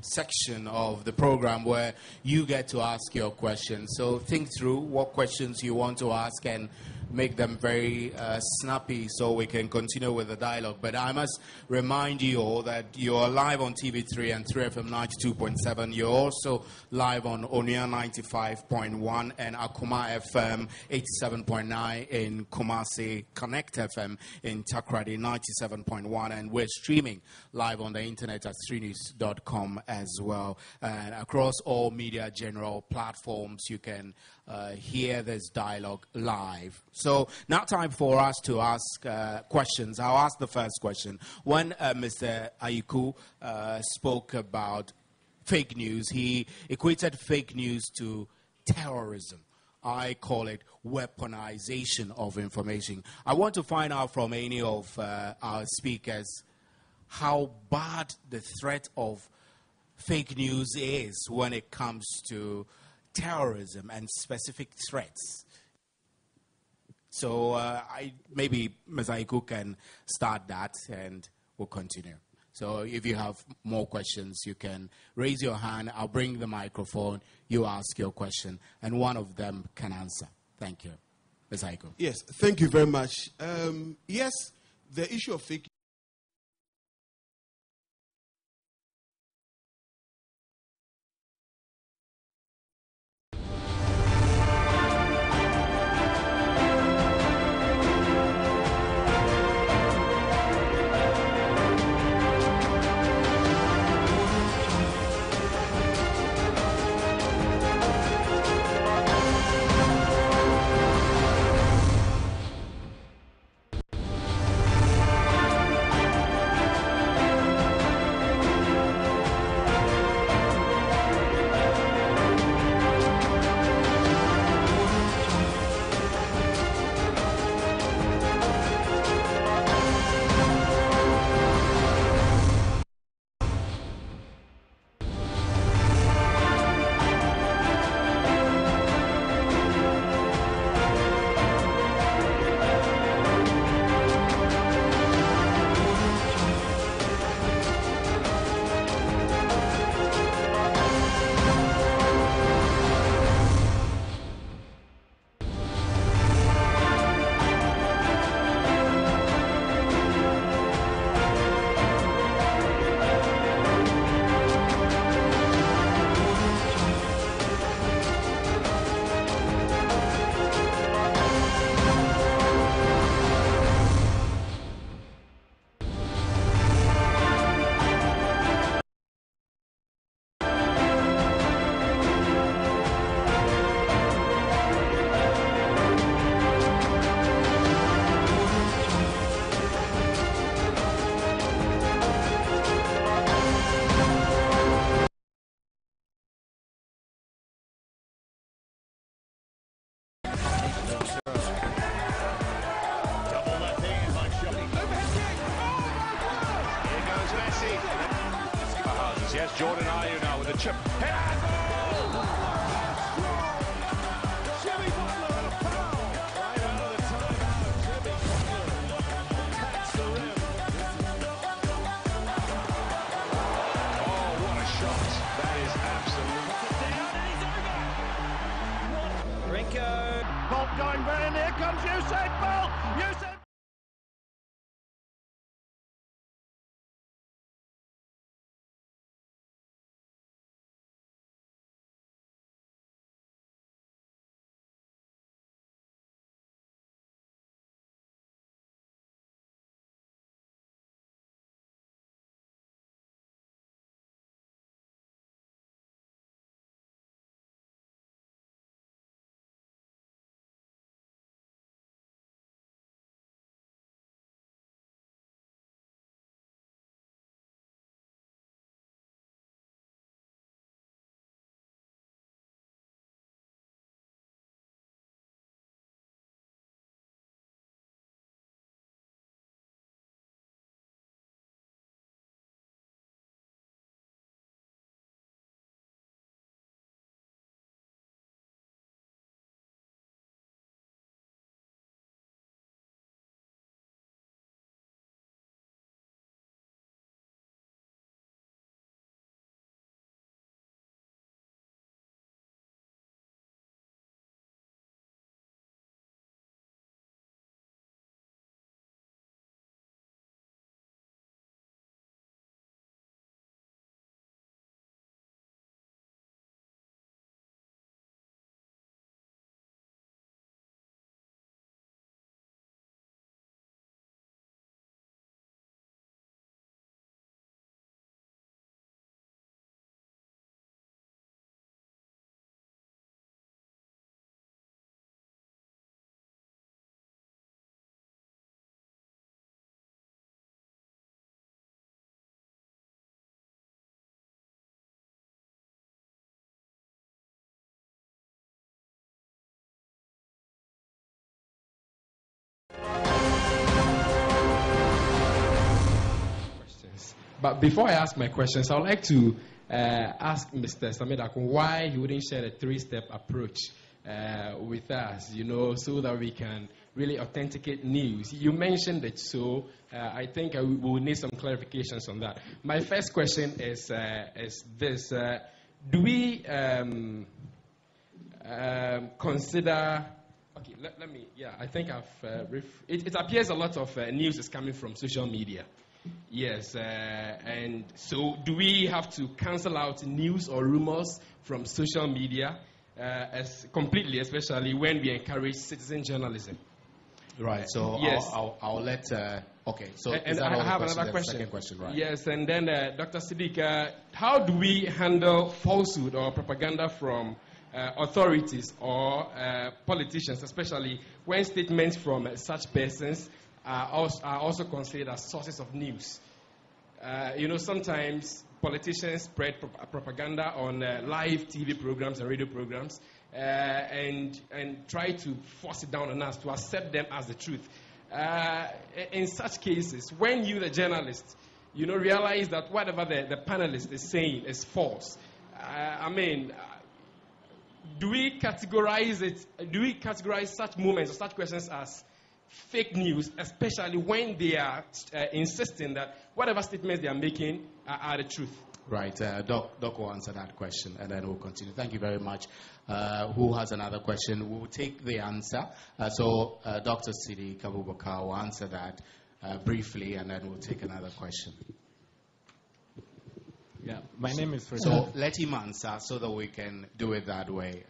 section of the program where you get to ask your questions. So think through what questions you want to ask, and make them very snappy so we can continue with the dialogue. But I must remind you all that you're live on TV3 and 3FM 92.7. You're also live on Onia 95.1 and Akuma FM 87.9 in Kumasi, Connect FM in Takrady 97.1, and we're streaming live on the internet at 3news.com as well. And across all media general platforms, you can hear this dialogue live. So now time for us to ask questions. I'll ask the first question. When Mr. Ayiku spoke about fake news, he equated fake news to terrorism. I call it weaponization of information. I want to find out from any of our speakers how bad the threat of fake news is when it comes to terrorism and specific threats. So maybe Ms. Ayiku can start that and we'll continue. So if you have more questions, you can raise your hand. I'll bring the microphone. You ask your question, and one of them can answer. Thank you. Ms. Ayiku. Yes, thank you very much. Yes, the issue of fake Yes, Jordan Ayew now with a chip. Jimmy Butler and a foul. Right out of the timeout. Jimmy Butler pats the rim. Oh, what a shot. That is absolute. Rinko. Bolt going very near. Comes Usain Bolt. Usain But before I ask my questions, I would like to ask Mr. Samedakun why he wouldn't share a 3-step approach with us, so that we can really authenticate news. You mentioned it, so I think we will need some clarifications on that. My first question is this. Do we consider... Okay, let me... Yeah, I think it appears a lot of news is coming from social media. Yes, and so do we have to cancel out news or rumors from social media completely, especially when we encourage citizen journalism? Right, so yes. I'll let... okay, so and is that I have question? another question. Second question, right? Yes, and then Dr. Siddiq, how do we handle falsehood or propaganda from authorities or politicians, especially when statements from such persons are also considered as sources of news? Sometimes politicians spread propaganda on live TV programs and radio programs and try to force it down on us to accept them as the truth. In such cases, when you, the journalist, realize that whatever the panelist is saying is false, do we categorize such moments or such questions as fake news, especially when they are insisting that whatever statements they are making are the truth? Right. Doc will answer that question, and then we'll continue. Thank you very much. Who has another question? We'll take the answer. So Dr. Siddiq Abubakar will answer that briefly, and then we'll take another question. Yeah, my name is Fred. So let him answer so that we can do it that way.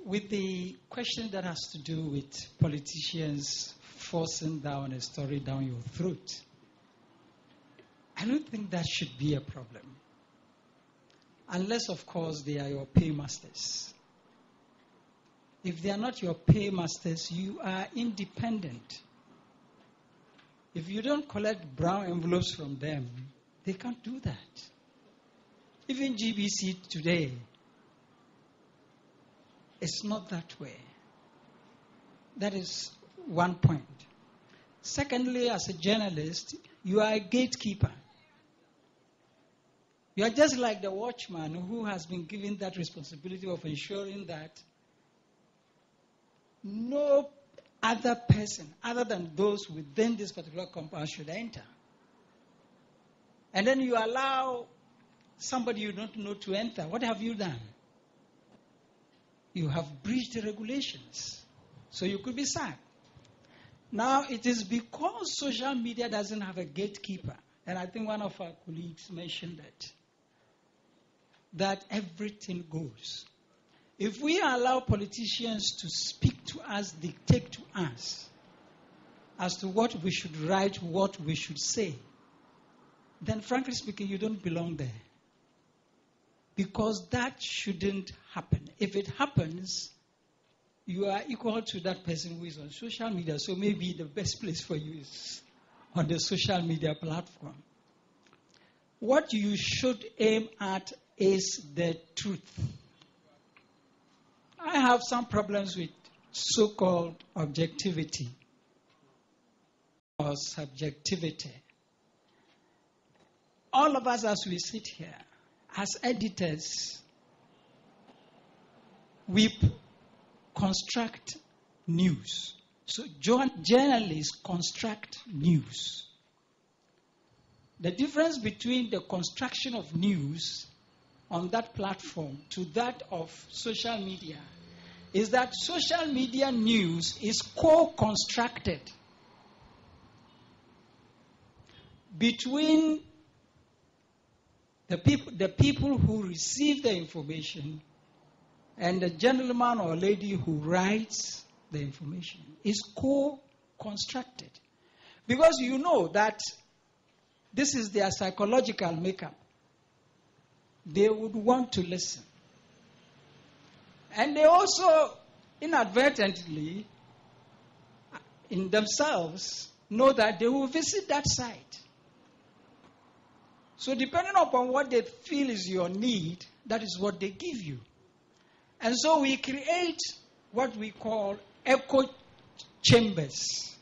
With the question that has to do with politicians forcing down a story down your throat, I don't think that should be a problem. Unless, of course, they are your paymasters. If they are not your paymasters, you are independent. If you don't collect brown envelopes from them, they can't do that. Even GBC today, it's not that way. That is one point. Secondly, as a journalist, you are a gatekeeper. You are just like the watchman who has been given that responsibility of ensuring that no other person other than those within this particular compound should enter. And then you allow somebody you don't know to enter. What have you done? You have breached the regulations. So you could be sacked. Now, it is because social media doesn't have a gatekeeper, and I think one of our colleagues mentioned that everything goes. If we allow politicians to speak to us, dictate to us as to what we should write, what we should say, then frankly speaking, you don't belong there. Because that shouldn't happen. If it happens, you are equal to that person who is on social media. So maybe the best place for you is on the social media platform. What you should aim at is the truth. I have some problems with so-called objectivity or subjectivity. All of us, as we sit here, as editors, we construct news. So journalists construct news. The difference between the construction of news on that platform to that of social media is that social media news is co-constructed between the people who receive the information and the gentleman or lady who writes the information. Is co-constructed. Because you know that this is their psychological makeup. They would want to listen. And they also inadvertently, in themselves, know that they will visit that site. So depending upon what they feel is your need, that is what they give you. And so we create what we call echo chambers.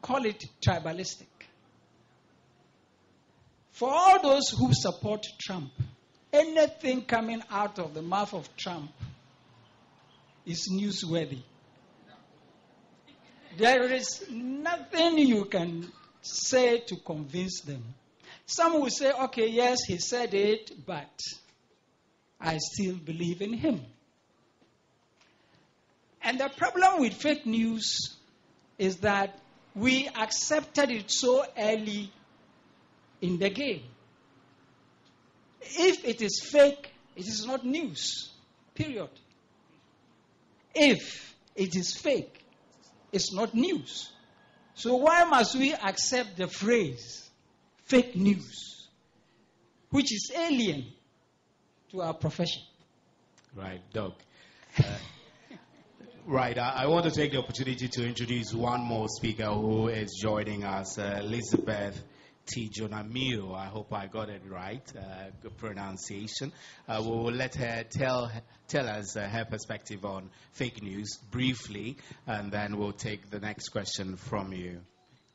Call it tribalistic. For all those who support Trump, anything coming out of the mouth of Trump is newsworthy. There is nothing you can say to convince them. Some will say, okay, yes, he said it, but I still believe in him. And the problem with fake news is that we accepted it so early in the game. If it is fake, it is not news. Period. If it is fake, it's not news. So why must we accept the phrase fake news, which is alien to our profession? Right, Doug. Right, I want to take the opportunity to introduce one more speaker who is joining us, Elizabeth T. Jonamio. I hope I got it right, good pronunciation. We will let her tell us her perspective on fake news briefly, and then we'll take the next question from you.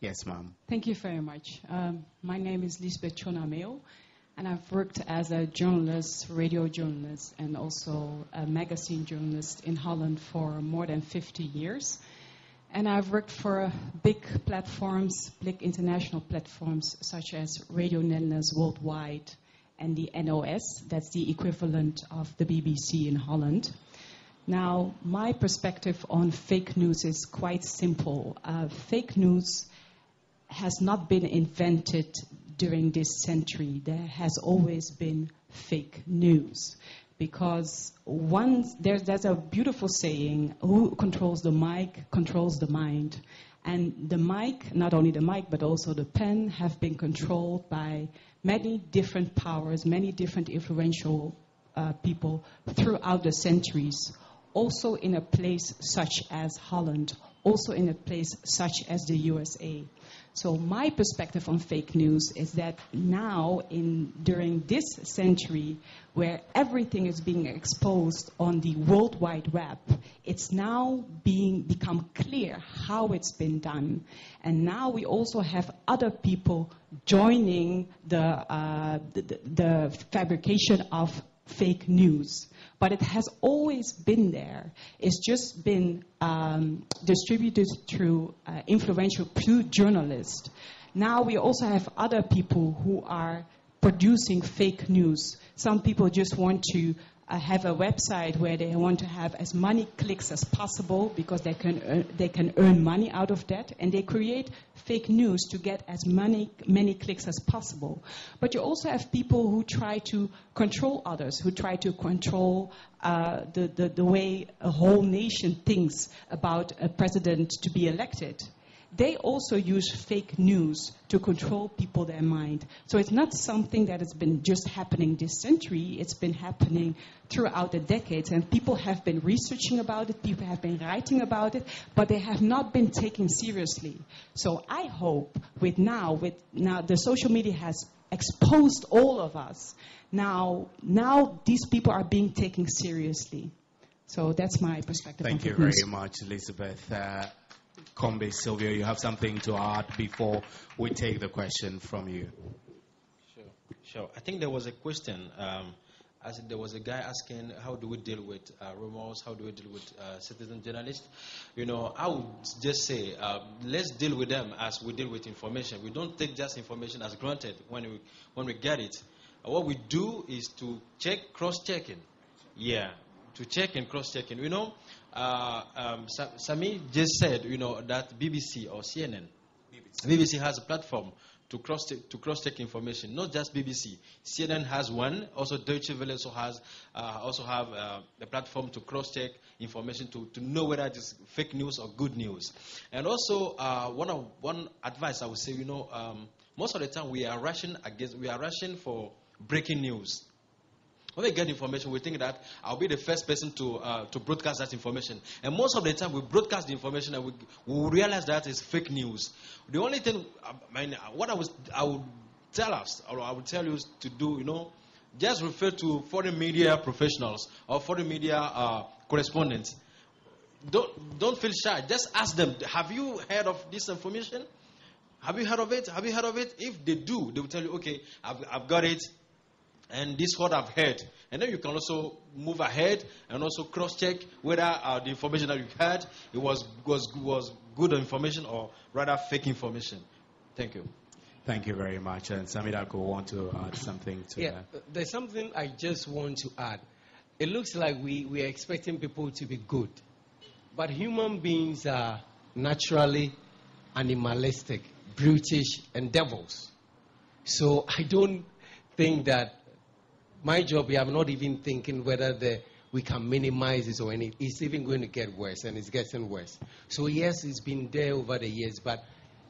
Yes, ma'am. Thank you very much. My name is Lisbeth Chonameo, and I've worked as a journalist, radio journalist, and also a magazine journalist in Holland for more than 50 years. And I've worked for big platforms, big international platforms, such as Radio Netherlands Worldwide and the NOS. That's the equivalent of the BBC in Holland. Now, my perspective on fake news is quite simple. Fake news has not been invented during this century. There has always been fake news. Because there's a beautiful saying, who controls the mic controls the mind. And the mic, not only the mic, but also the pen, have been controlled by many different powers, many different influential people throughout the centuries. Also in a place such as Holland, also in a place such as the USA. So my perspective on fake news is that now, during this century, where everything is being exposed on the World Wide Web, it's now become clear how it's been done. And now we also have other people joining the fabrication of fake news. But it has always been there. It's just been distributed through influential journalists. Now we also have other people who are producing fake news. Some people just want to have a website where they want to have as many clicks as possible because they can earn money out of that, and they create fake news to get as many clicks as possible. But you also have people who try to control others, who try to control the way a whole nation thinks about a president to be elected. They also use fake news to control people, their mind. So it's not something that has been just happening this century. It's been happening throughout the decades. And people have been researching about it. People have been writing about it. But they have not been taken seriously. So I hope now the social media has exposed all of us. Now these people are being taken seriously. So that's my perspective. Thank you very much, Elizabeth. Kombe Silvio, you have something to add before we take the question from you? Sure. I think there was a question. As there was a guy asking, how do we deal with rumors? How do we deal with citizen journalists? I would just say, let's deal with them as we deal with information. We don't take just information as granted when we get it. What we do is to check, cross-checking. Yeah, to check and cross-checking. Sami just said, that BBC or CNN, BBC has a platform to cross-check information. Not just BBC. CNN has one. Also, Deutsche Welle also have a platform to cross-check information to know whether it is fake news or good news. And also, one advice I would say, most of the time we are rushing for breaking news. When we get information, we think that I'll be the first person to broadcast that information. And most of the time, we broadcast the information and we realize that is fake news. The only thing, what I would tell us, or I would tell you to do, just refer to foreign media professionals or foreign media correspondents. Don't feel shy. Just ask them, have you heard of this information? Have you heard of it? Have you heard of it? If they do, they will tell you, okay, I've got it, and this is what I've heard. And then you can also move ahead and also cross-check whether the information that you've heard it was good information or rather fake information. Thank you. Thank you very much. And Samidako want to add something to that. There's something I just want to add. It looks like we are expecting people to be good. But human beings are naturally animalistic, brutish, and devils. So I don't think that my job here, I'm not even thinking whether we can minimize this or anything. It's even going to get worse, and it's getting worse. So yes, it's been there over the years, but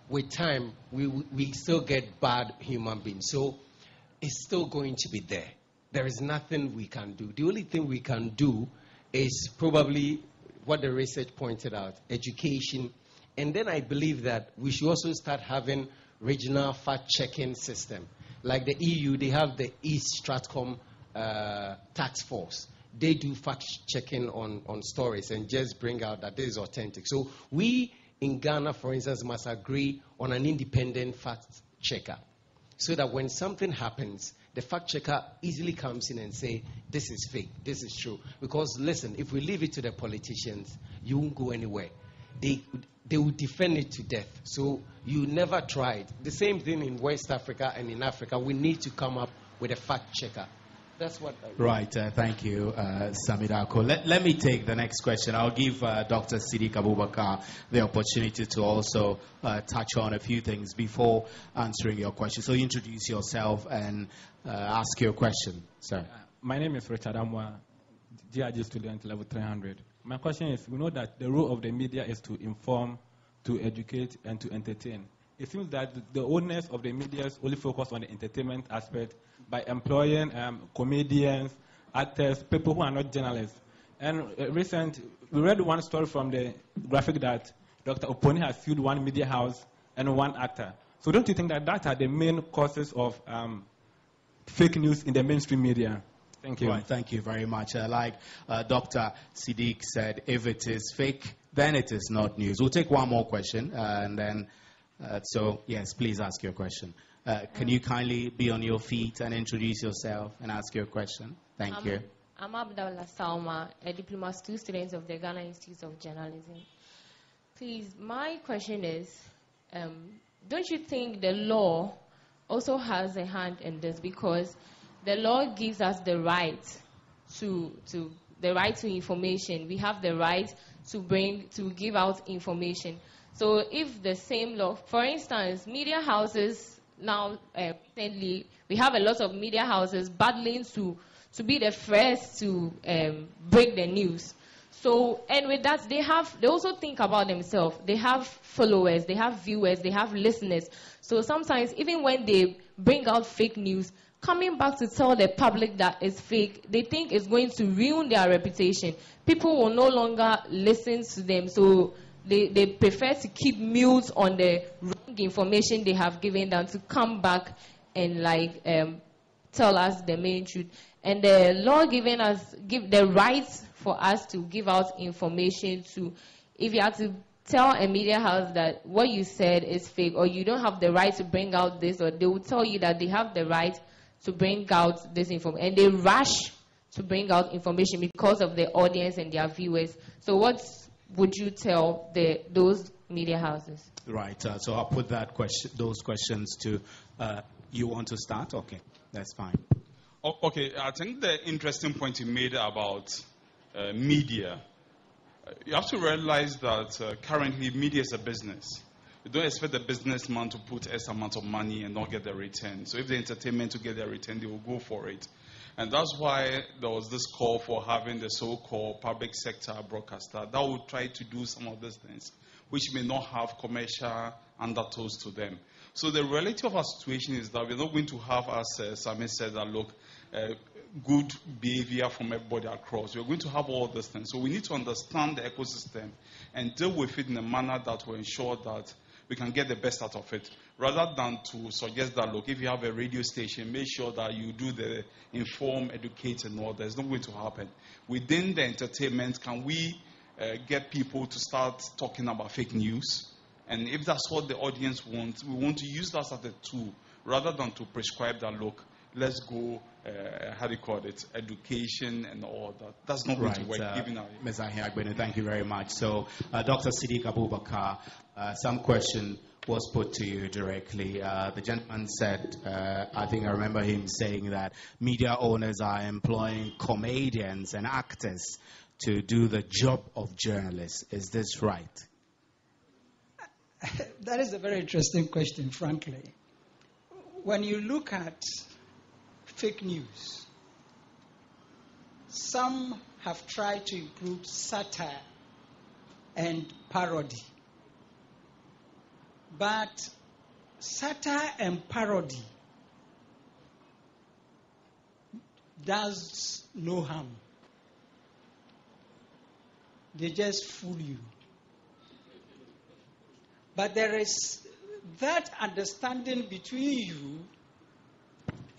with time, we still get bad human beings. So it's still going to be there. There is nothing we can do. The only thing we can do is probably what the research pointed out, education. And then I believe that we should also start having regional fact-checking system. Like the EU, they have the East Stratcom task force. They do fact-checking on stories and just bring out that this is authentic. So we in Ghana, for instance, must agree on an independent fact-checker so that when something happens, the fact-checker easily comes in and say, this is fake, this is true. Because, listen, if we leave it to the politicians, you won't go anywhere. They will defend it to death. So you never tried. The same thing in West Africa and in Africa. We need to come up with a fact-checker. That's what I Right. Thank you, Samidako. Let me take the next question. I'll give Dr. Siddiq Abubakar the opportunity to also touch on a few things before answering your question. So introduce yourself and ask your question, sir. My name is Richard Amwa, GRG student, level 300. My question is, we know that the role of the media is to inform, to educate, and to entertain. It seems that the owners of the media only focus on the entertainment aspect by employing comedians, actors, people who are not journalists. And we read one story from the graphic that Dr. Oponi has sued one media house and one actor. So don't you think that are the main causes of fake news in the mainstream media? Thank you. Right, thank you very much. Like Dr. Siddiq said, if it is fake, then it is not news. We'll take one more question, and then, so yes, please ask your question. Can you kindly be on your feet and introduce yourself and ask your question? Thank you. I'm Abdullah Salma, a Diploma 2 student of the Ghana Institute of Journalism. Please, my question is, don't you think the law also has a hand in this? Because the law gives us the right to information. We have the right to give out information. So if the same law, for instance, media houses now, recently, we have a lot of media houses battling to be the first to break the news. So, and with that, they also think about themselves. They have followers, they have viewers, they have listeners. So sometimes, even when they bring out fake news, coming back to tell the public that it's fake, they think it's going to ruin their reputation. People will no longer listen to them. So they prefer to keep mute on the wrong information they have given them to come back and tell us the main truth. And the law give the right for us to give out information to, if you have to tell a media house that what you said is fake or you don't have the right to bring out this, or they will tell you that they have the right to bring out this information, and they rush to bring out information because of the audience and their viewers. So what would you tell those media houses? Right. So I'll put those questions to. You want to start? Okay, that's fine. Okay, I think the interesting point you made about media. You have to realize that currently media is a business. You don't expect the businessman to put X amount of money and not get the return. So if the entertainment to get their return, they will go for it. And that's why there was this call for having the so-called public sector broadcaster that would try to do some of these things, which may not have commercial undertones to them. So the reality of our situation is that we're not going to have, as Sami said, that look, good behavior from everybody across. We're going to have all these things. So we need to understand the ecosystem and deal with it in a manner that will ensure that we can get the best out of it, rather than to suggest that, look, if you have a radio station, make sure that you do the inform, educate, and all that. It's not going to happen. Within the entertainment, can we get people to start talking about fake news? And if that's what the audience wants, we want to use that as a tool rather than to prescribe that, look, let's go, how do you call it, education and all that. That's not going to work. Ms. Ahiagbene, thank you very much. So, Dr. Siddiq Abubakar, some question was put to you directly. The gentleman said, I think I remember him saying that media owners are employing comedians and actors to do the job of journalists. Is this right? That is a very interesting question, frankly. When you look at fake news, some have tried to include satire and parody. But satire and parody does no harm. They just fool you. But there is that understanding between you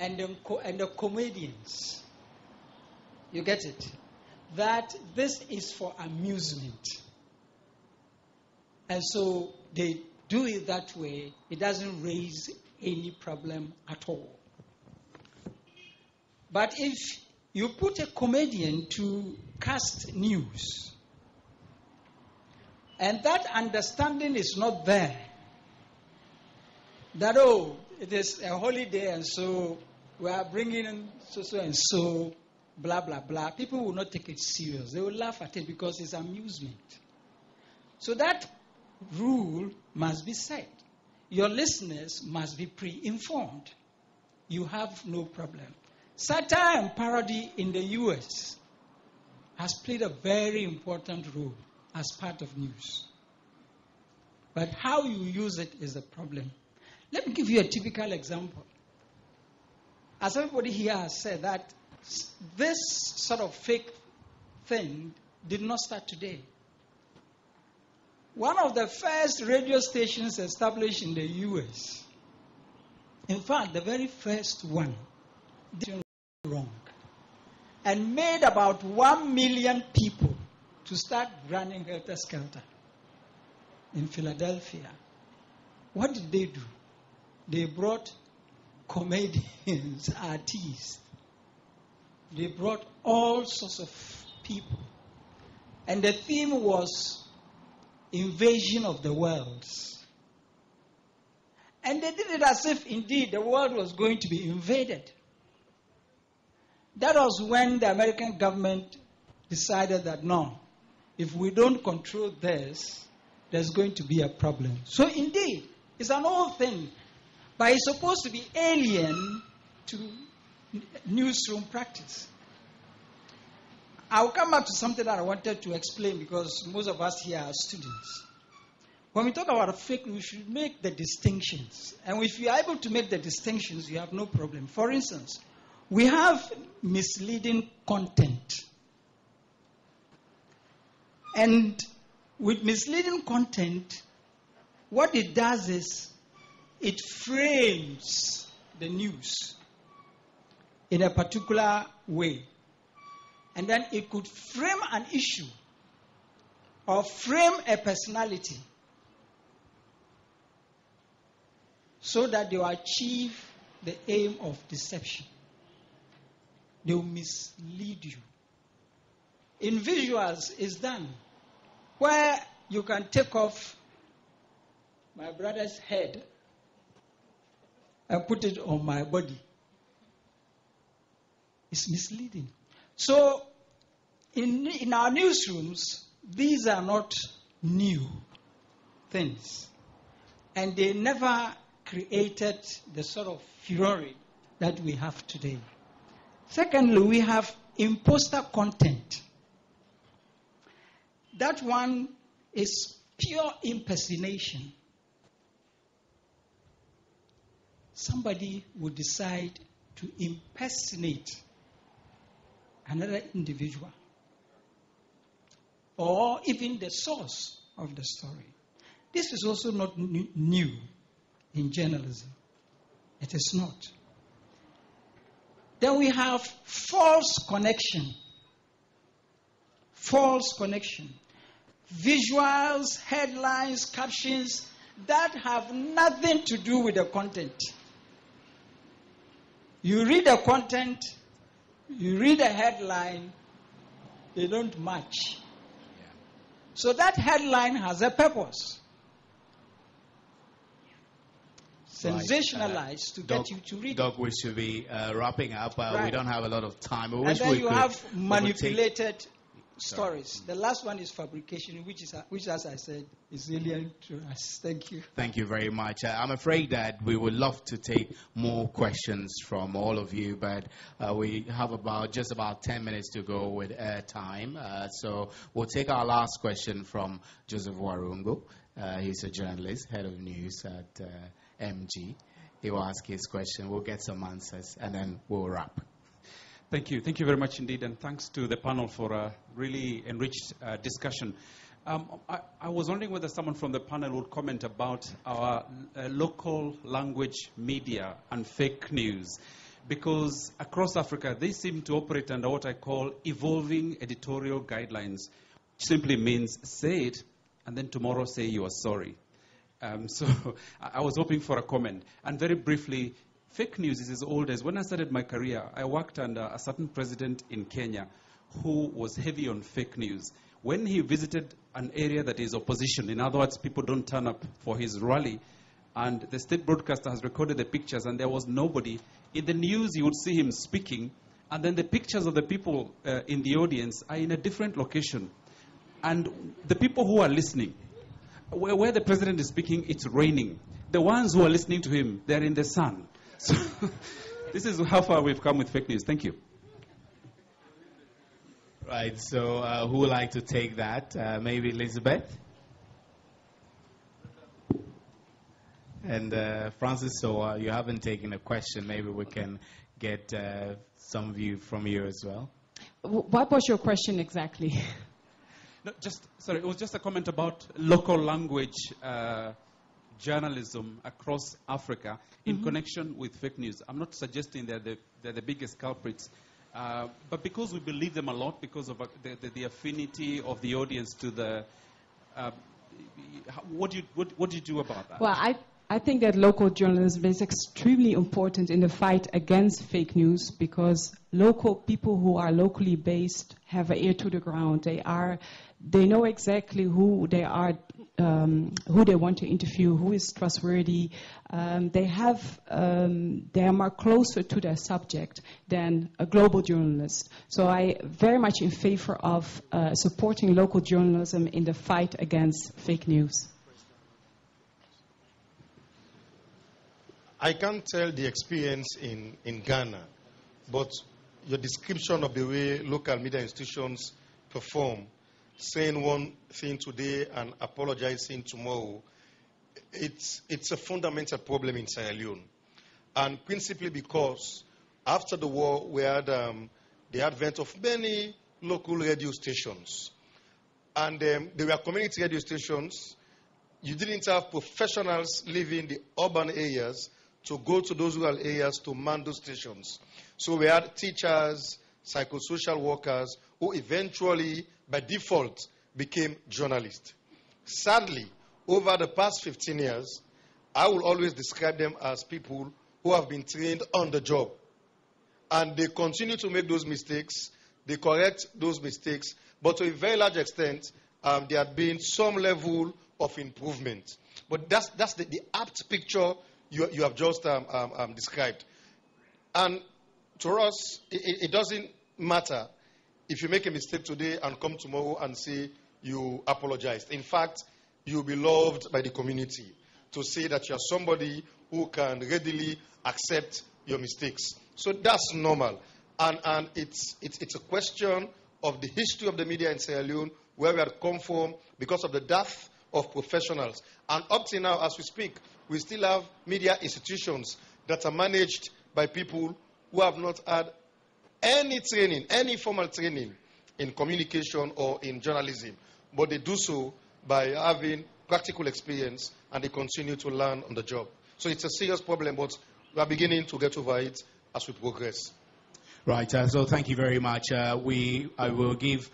and the comedians. You get it? That this is for amusement. And so they do it that way. It doesn't raise any problem at all. But if you put a comedian to cast news, and that understanding is not there, that, oh, it is a holiday and so we are bringing in so and so, blah, blah, blah, people will not take it serious. They will laugh at it because it's amusement. So that rule must be set. Your listeners must be pre-informed. You have no problem. Satire and parody in the U.S. has played a very important role as part of news. But how you use it is the problem. Let me give you a typical example. As everybody here has said, that this sort of fake thing did not start today. One of the first radio stations established in the U.S., in fact, the very first one, did wrong, and made about 1 million people to start running helter-skelter in Philadelphia. What did they do? They brought comedians, artists. They brought all sorts of people. And the theme was invasion of the world. And they did it as if indeed the world was going to be invaded. That was when the American government decided that no, if we don't control this, there's going to be a problem. So indeed, it's an old thing, but it's supposed to be alien to newsroom practice. I'll come back to something that I wanted to explain because most of us here are students. When we talk about fake news, we should make the distinctions. And if you are able to make the distinctions, you have no problem. For instance, we have misleading content. And with misleading content, what it does is it frames the news in a particular way. And then it could frame an issue or frame a personality so that they will achieve the aim of deception. They will mislead you. In visuals, it's done where you can take off my brother's head and put it on my body. It's misleading. So, in our newsrooms, these are not new things. And they never created the sort of fury that we have today. Secondly, we have imposter content. That one is pure impersonation. Somebody would decide to impersonate another individual, or even the source of the story. This is also not new in journalism. It is not. Then we have false connection. False connection. Visuals, headlines, captions that have nothing to do with the content. You read the content, you read the headline, they don't match. So that headline has a purpose. Sensationalized to get you to read Doc, we should be wrapping up. We Right. don't have a lot of time. And then you have manipulated stories. The last one is fabrication, which, as I said, is alien to us. Thank you. Thank you very much. I'm afraid that we would love to take more questions from all of you, but we have just about 10 minutes to go with airtime. So we'll take our last question from Joseph Warungo. He's a journalist, head of news at MG. He will ask his question. We'll get some answers, and then we'll wrap. Thank you. Thank you very much indeed, and thanks to the panel for a really enriched discussion. I was wondering whether someone from the panel would comment about our local language media and fake news, because across Africa, they seem to operate under what I call evolving editorial guidelines, which simply means say it, and then tomorrow say you are sorry. So I was hoping for a comment. And very briefly, fake news is as old as when I started my career. I worked under a certain president in Kenya who was heavy on fake news. When he visited an area that is opposition, in other words, people don't turn up for his rally, and the state broadcaster has recorded the pictures and there was nobody, in the news you would see him speaking, and then the pictures of the people in the audience are in a different location. And the people who are listening, where the president is speaking, it's raining. The ones who are listening to him, they're in the sun. So this is how far we've come with fake news. Thank you. Right, so who would like to take that? Maybe Elizabeth? And Francis, so you haven't taken a question. Maybe we can get some view from you as well. What was your question exactly? No, it was just a comment about local language journalism across Africa in connection with fake news. I'm not suggesting they're the biggest culprits, but because we believe them a lot, because of the affinity of the audience to the... what do you do about that? Well, I think that local journalism is extremely important in the fight against fake news, because local people who are locally based have an ear to the ground. They know exactly who they are, who they want to interview, who is trustworthy. They are more closer to their subject than a global journalist. So I very much in favor of supporting local journalism in the fight against fake news. I can't tell the experience in Ghana, but your description of the way local media institutions perform, saying one thing today and apologizing tomorrow, it's a fundamental problem in Sierra Leone. And principally because after the war we had the advent of many local radio stations. And they were community radio stations. You didn't have professionals living in the urban areas to go to those rural areas to man those stations. So we had teachers, psychosocial workers, who eventually, by default, became journalists. Sadly, over the past 15 years, I will always describe them as people who have been trained on the job. And they continue to make those mistakes. They correct those mistakes. But to a very large extent, there had been some level of improvement. But that's the apt picture you have just described. And to us, it doesn't matter if you make a mistake today and come tomorrow and say you apologized. In fact, you'll be loved by the community to say that you're somebody who can readily accept your mistakes. So that's normal. And it's a question of the history of the media in Sierra Leone, where we had come from because of the dearth of professionals. And up to now, as we speak, we still have media institutions that are managed by people who have not had any training, any formal training in communication or in journalism. But they do so by having practical experience, and they continue to learn on the job. So it's a serious problem, but we are beginning to get over it as we progress. Right. So thank you very much. I'll give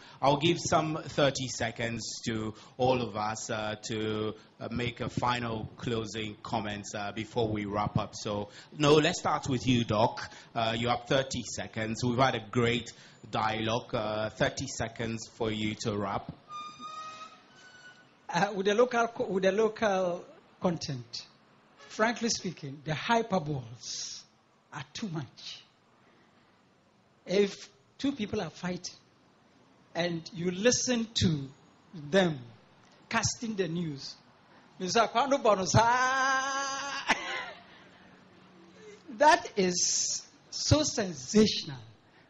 some 30 seconds to all of us to make a final closing comments before we wrap up. So no, let's start with you, Doc. You have 30 seconds. We've had a great dialogue. 30 seconds for you to wrap. With the local content, frankly speaking, the hyperboles are too much. If two people are fighting and you listen to them casting the news, that is so sensational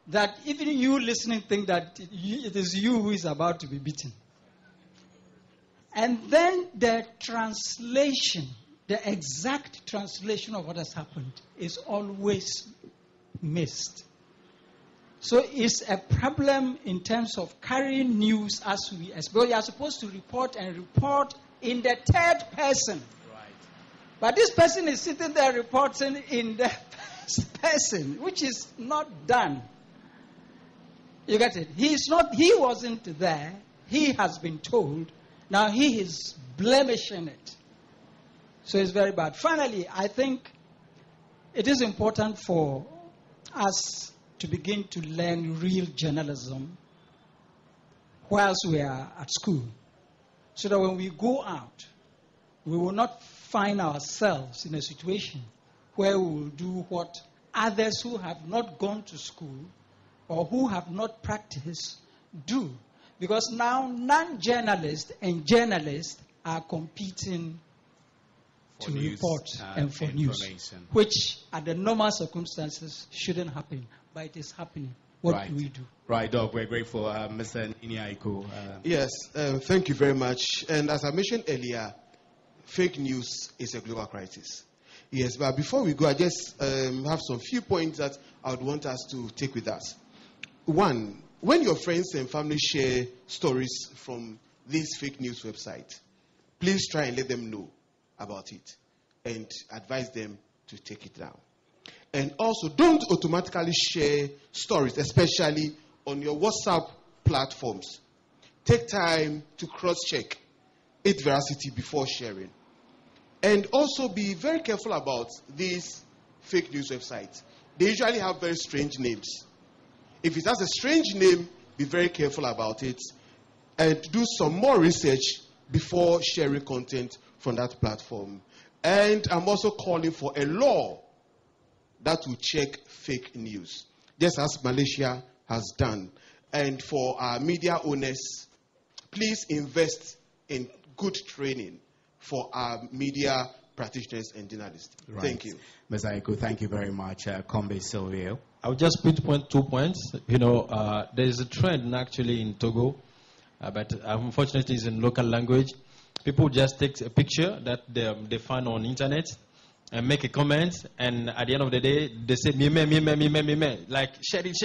that even you listening think that it is you who is about to be beaten. And then the translation, the exact translation of what has happened is always missed. So it's a problem in terms of carrying news as we are supposed to report in the third person. Right. But this person is sitting there reporting in the first person, which is not done. You get it? He wasn't there. He has been told. Now he is blemishing it. So it's very bad. Finally, I think it is important for us to begin to learn real journalism whilst we are at school, so that when we go out, we will not find ourselves in a situation where we will do what others who have not gone to school or who have not practiced do. Because now non-journalists and journalists are competing to report and for news, which under normal circumstances shouldn't happen, but it is happening. What do we do? Right, Doc, we're grateful. Mr. Inyaiku. Yes, thank you very much. And as I mentioned earlier, fake news is a global crisis. Yes, but before we go, I just have some few points that I would want us to take with us. One, when your friends and family share stories from this fake news website, please try and let them know about it and advise them to take it down. And also, don't automatically share stories, especially on your WhatsApp platforms. Take time to cross-check its veracity before sharing. And also be very careful about these fake news websites. They usually have very strange names. If it has a strange name, be very careful about it. And do some more research before sharing content from that platform. And I'm also calling for a law that will check fake news, just as Malaysia has done. And for our media owners, please invest in good training for our media practitioners and journalists. Right. Thank you. Ms. Aiku, thank you very much. Kombe Silvio. I'll just put 2 points. There is a trend actually in Togo, but unfortunately it's in local language. People just take a picture that they find on internet and make a comment, and at the end of the day, they say, me. Like, share it.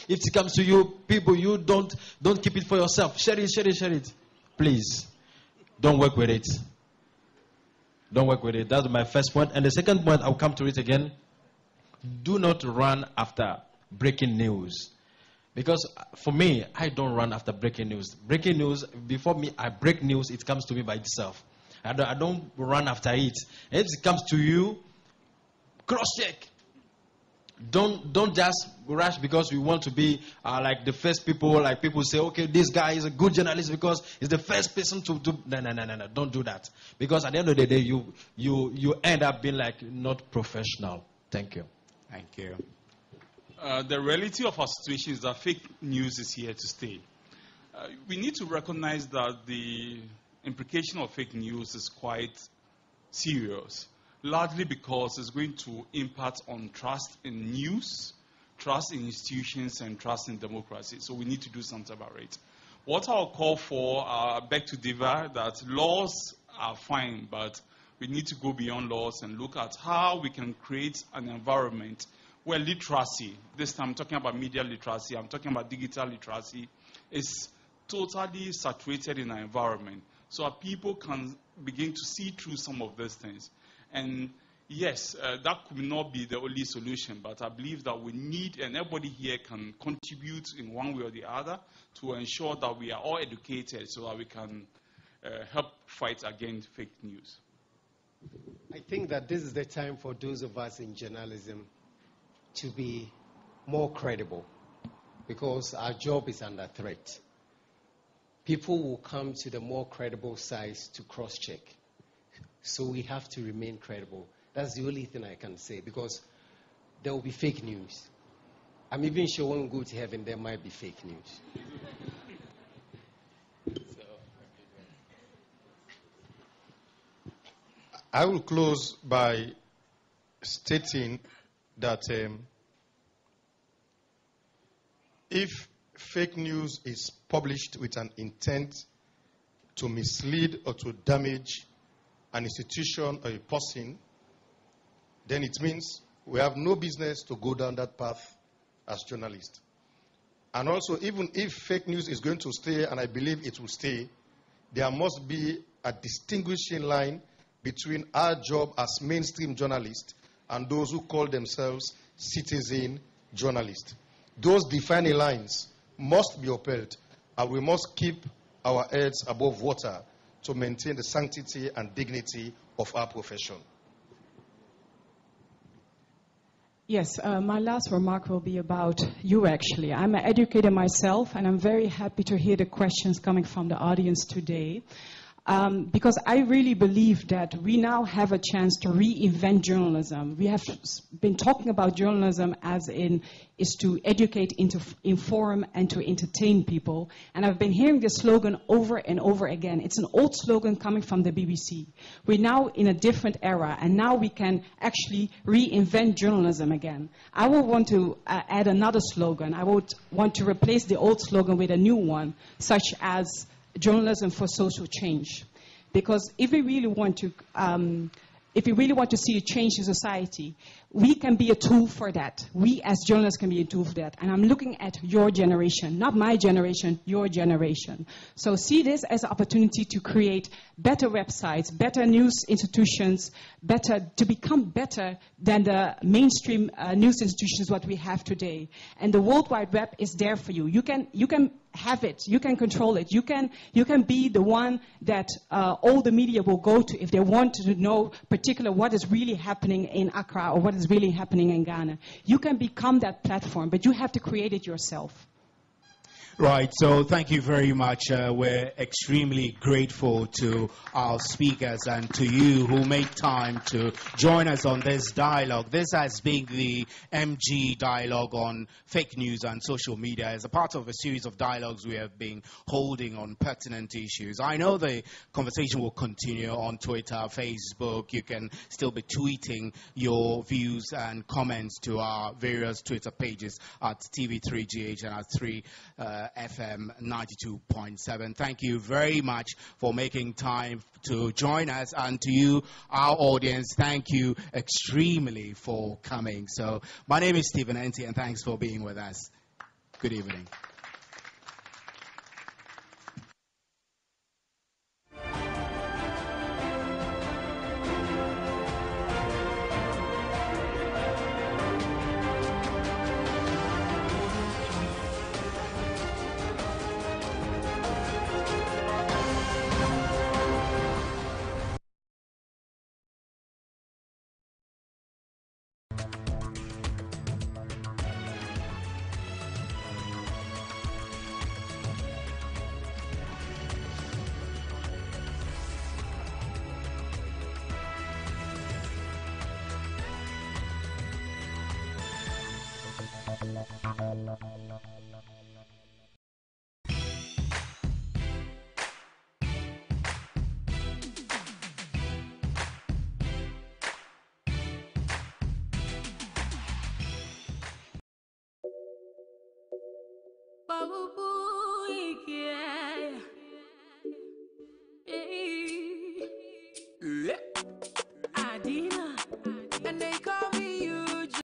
If it comes to you, people, you don't keep it for yourself. Share it. Please, don't work with it. Don't work with it. That's my first point. And the second point, I'll come to it again. Do not run after breaking news. Because for me, I don't run after breaking news. Breaking news, before me, I break news, it comes to me by itself. I don't run after it. If it comes to you, cross-check. Don't just rush because we want to be like the first people. Like people say, okay, this guy is a good journalist because he's the first person to do. No. Don't do that. Because at the end of the day, you end up being like not professional. Thank you. Thank you. The reality of our situation is that fake news is here to stay. We need to recognize that the implication of fake news is quite serious, largely because it's going to impact on trust in news, trust in institutions, and trust in democracy. So we need to do something about it. What I'll call for, back to Diva, that laws are fine, but we need to go beyond laws and look at how we can create an environment where literacy, this time I'm talking about media literacy, I'm talking about digital literacy, is totally saturated in our environment. So our people can begin to see through some of these things. And yes, that could not be the only solution, but I believe that we need, and everybody here can contribute in one way or the other to ensure that we are all educated so that we can help fight against fake news. I think that this is the time for those of us in journalism to be more credible, because our job is under threat. People will come to the more credible sites to cross-check. So we have to remain credible. That's the only thing I can say, because there will be fake news. I'm even sure when we go to heaven, there might be fake news. I will close by stating that if fake news is published with an intent to mislead or to damage an institution or a person, then it means we have no business to go down that path as journalists. And also, even if fake news is going to stay, and I believe it will stay, there must be a distinguishing line between our job as mainstream journalists and those who call themselves citizen journalists. Those defining lines must be upheld, and we must keep our heads above water to maintain the sanctity and dignity of our profession. Yes, my last remark will be about you, actually. I'm an educator myself, and I'm very happy to hear the questions coming from the audience today. Because I really believe that we now have a chance to reinvent journalism. We have been talking about journalism is to educate, inform, and to entertain people. And I've been hearing this slogan over and over again. It's an old slogan coming from the BBC. We're now in a different era, and now we can actually reinvent journalism again. I would want to add another slogan. I would want to replace the old slogan with a new one, such as journalism for social change. Because if we really want to see a change in society, we can be a tool for that. We as journalists can be a tool for that. And I'm looking at your generation, not my generation, your generation. So see this as an opportunity to create better websites, better news institutions, to become better than the mainstream news institutions what we have today. And the World Wide Web is there for you. You can have it. You can control it. You can be the one that all the media will go to if they want to know particular what is really happening in Accra or what is really happening in Ghana. You can become that platform, but you have to create it yourself. Right, so thank you very much. We're extremely grateful to our speakers and to you who made time to join us on this dialogue. This has been the MG Dialogue on Fake News and Social Media as a part of a series of dialogues we have been holding on pertinent issues. I know the conversation will continue on Twitter, Facebook. You can still be tweeting your views and comments to our various Twitter pages at TV3GH and at 3 FM 92.7. Thank you very much for making time to join us, and to you, our audience, thank you extremely for coming. So my name is Stephen Enti, and thanks for being with us. Good evening. Babu,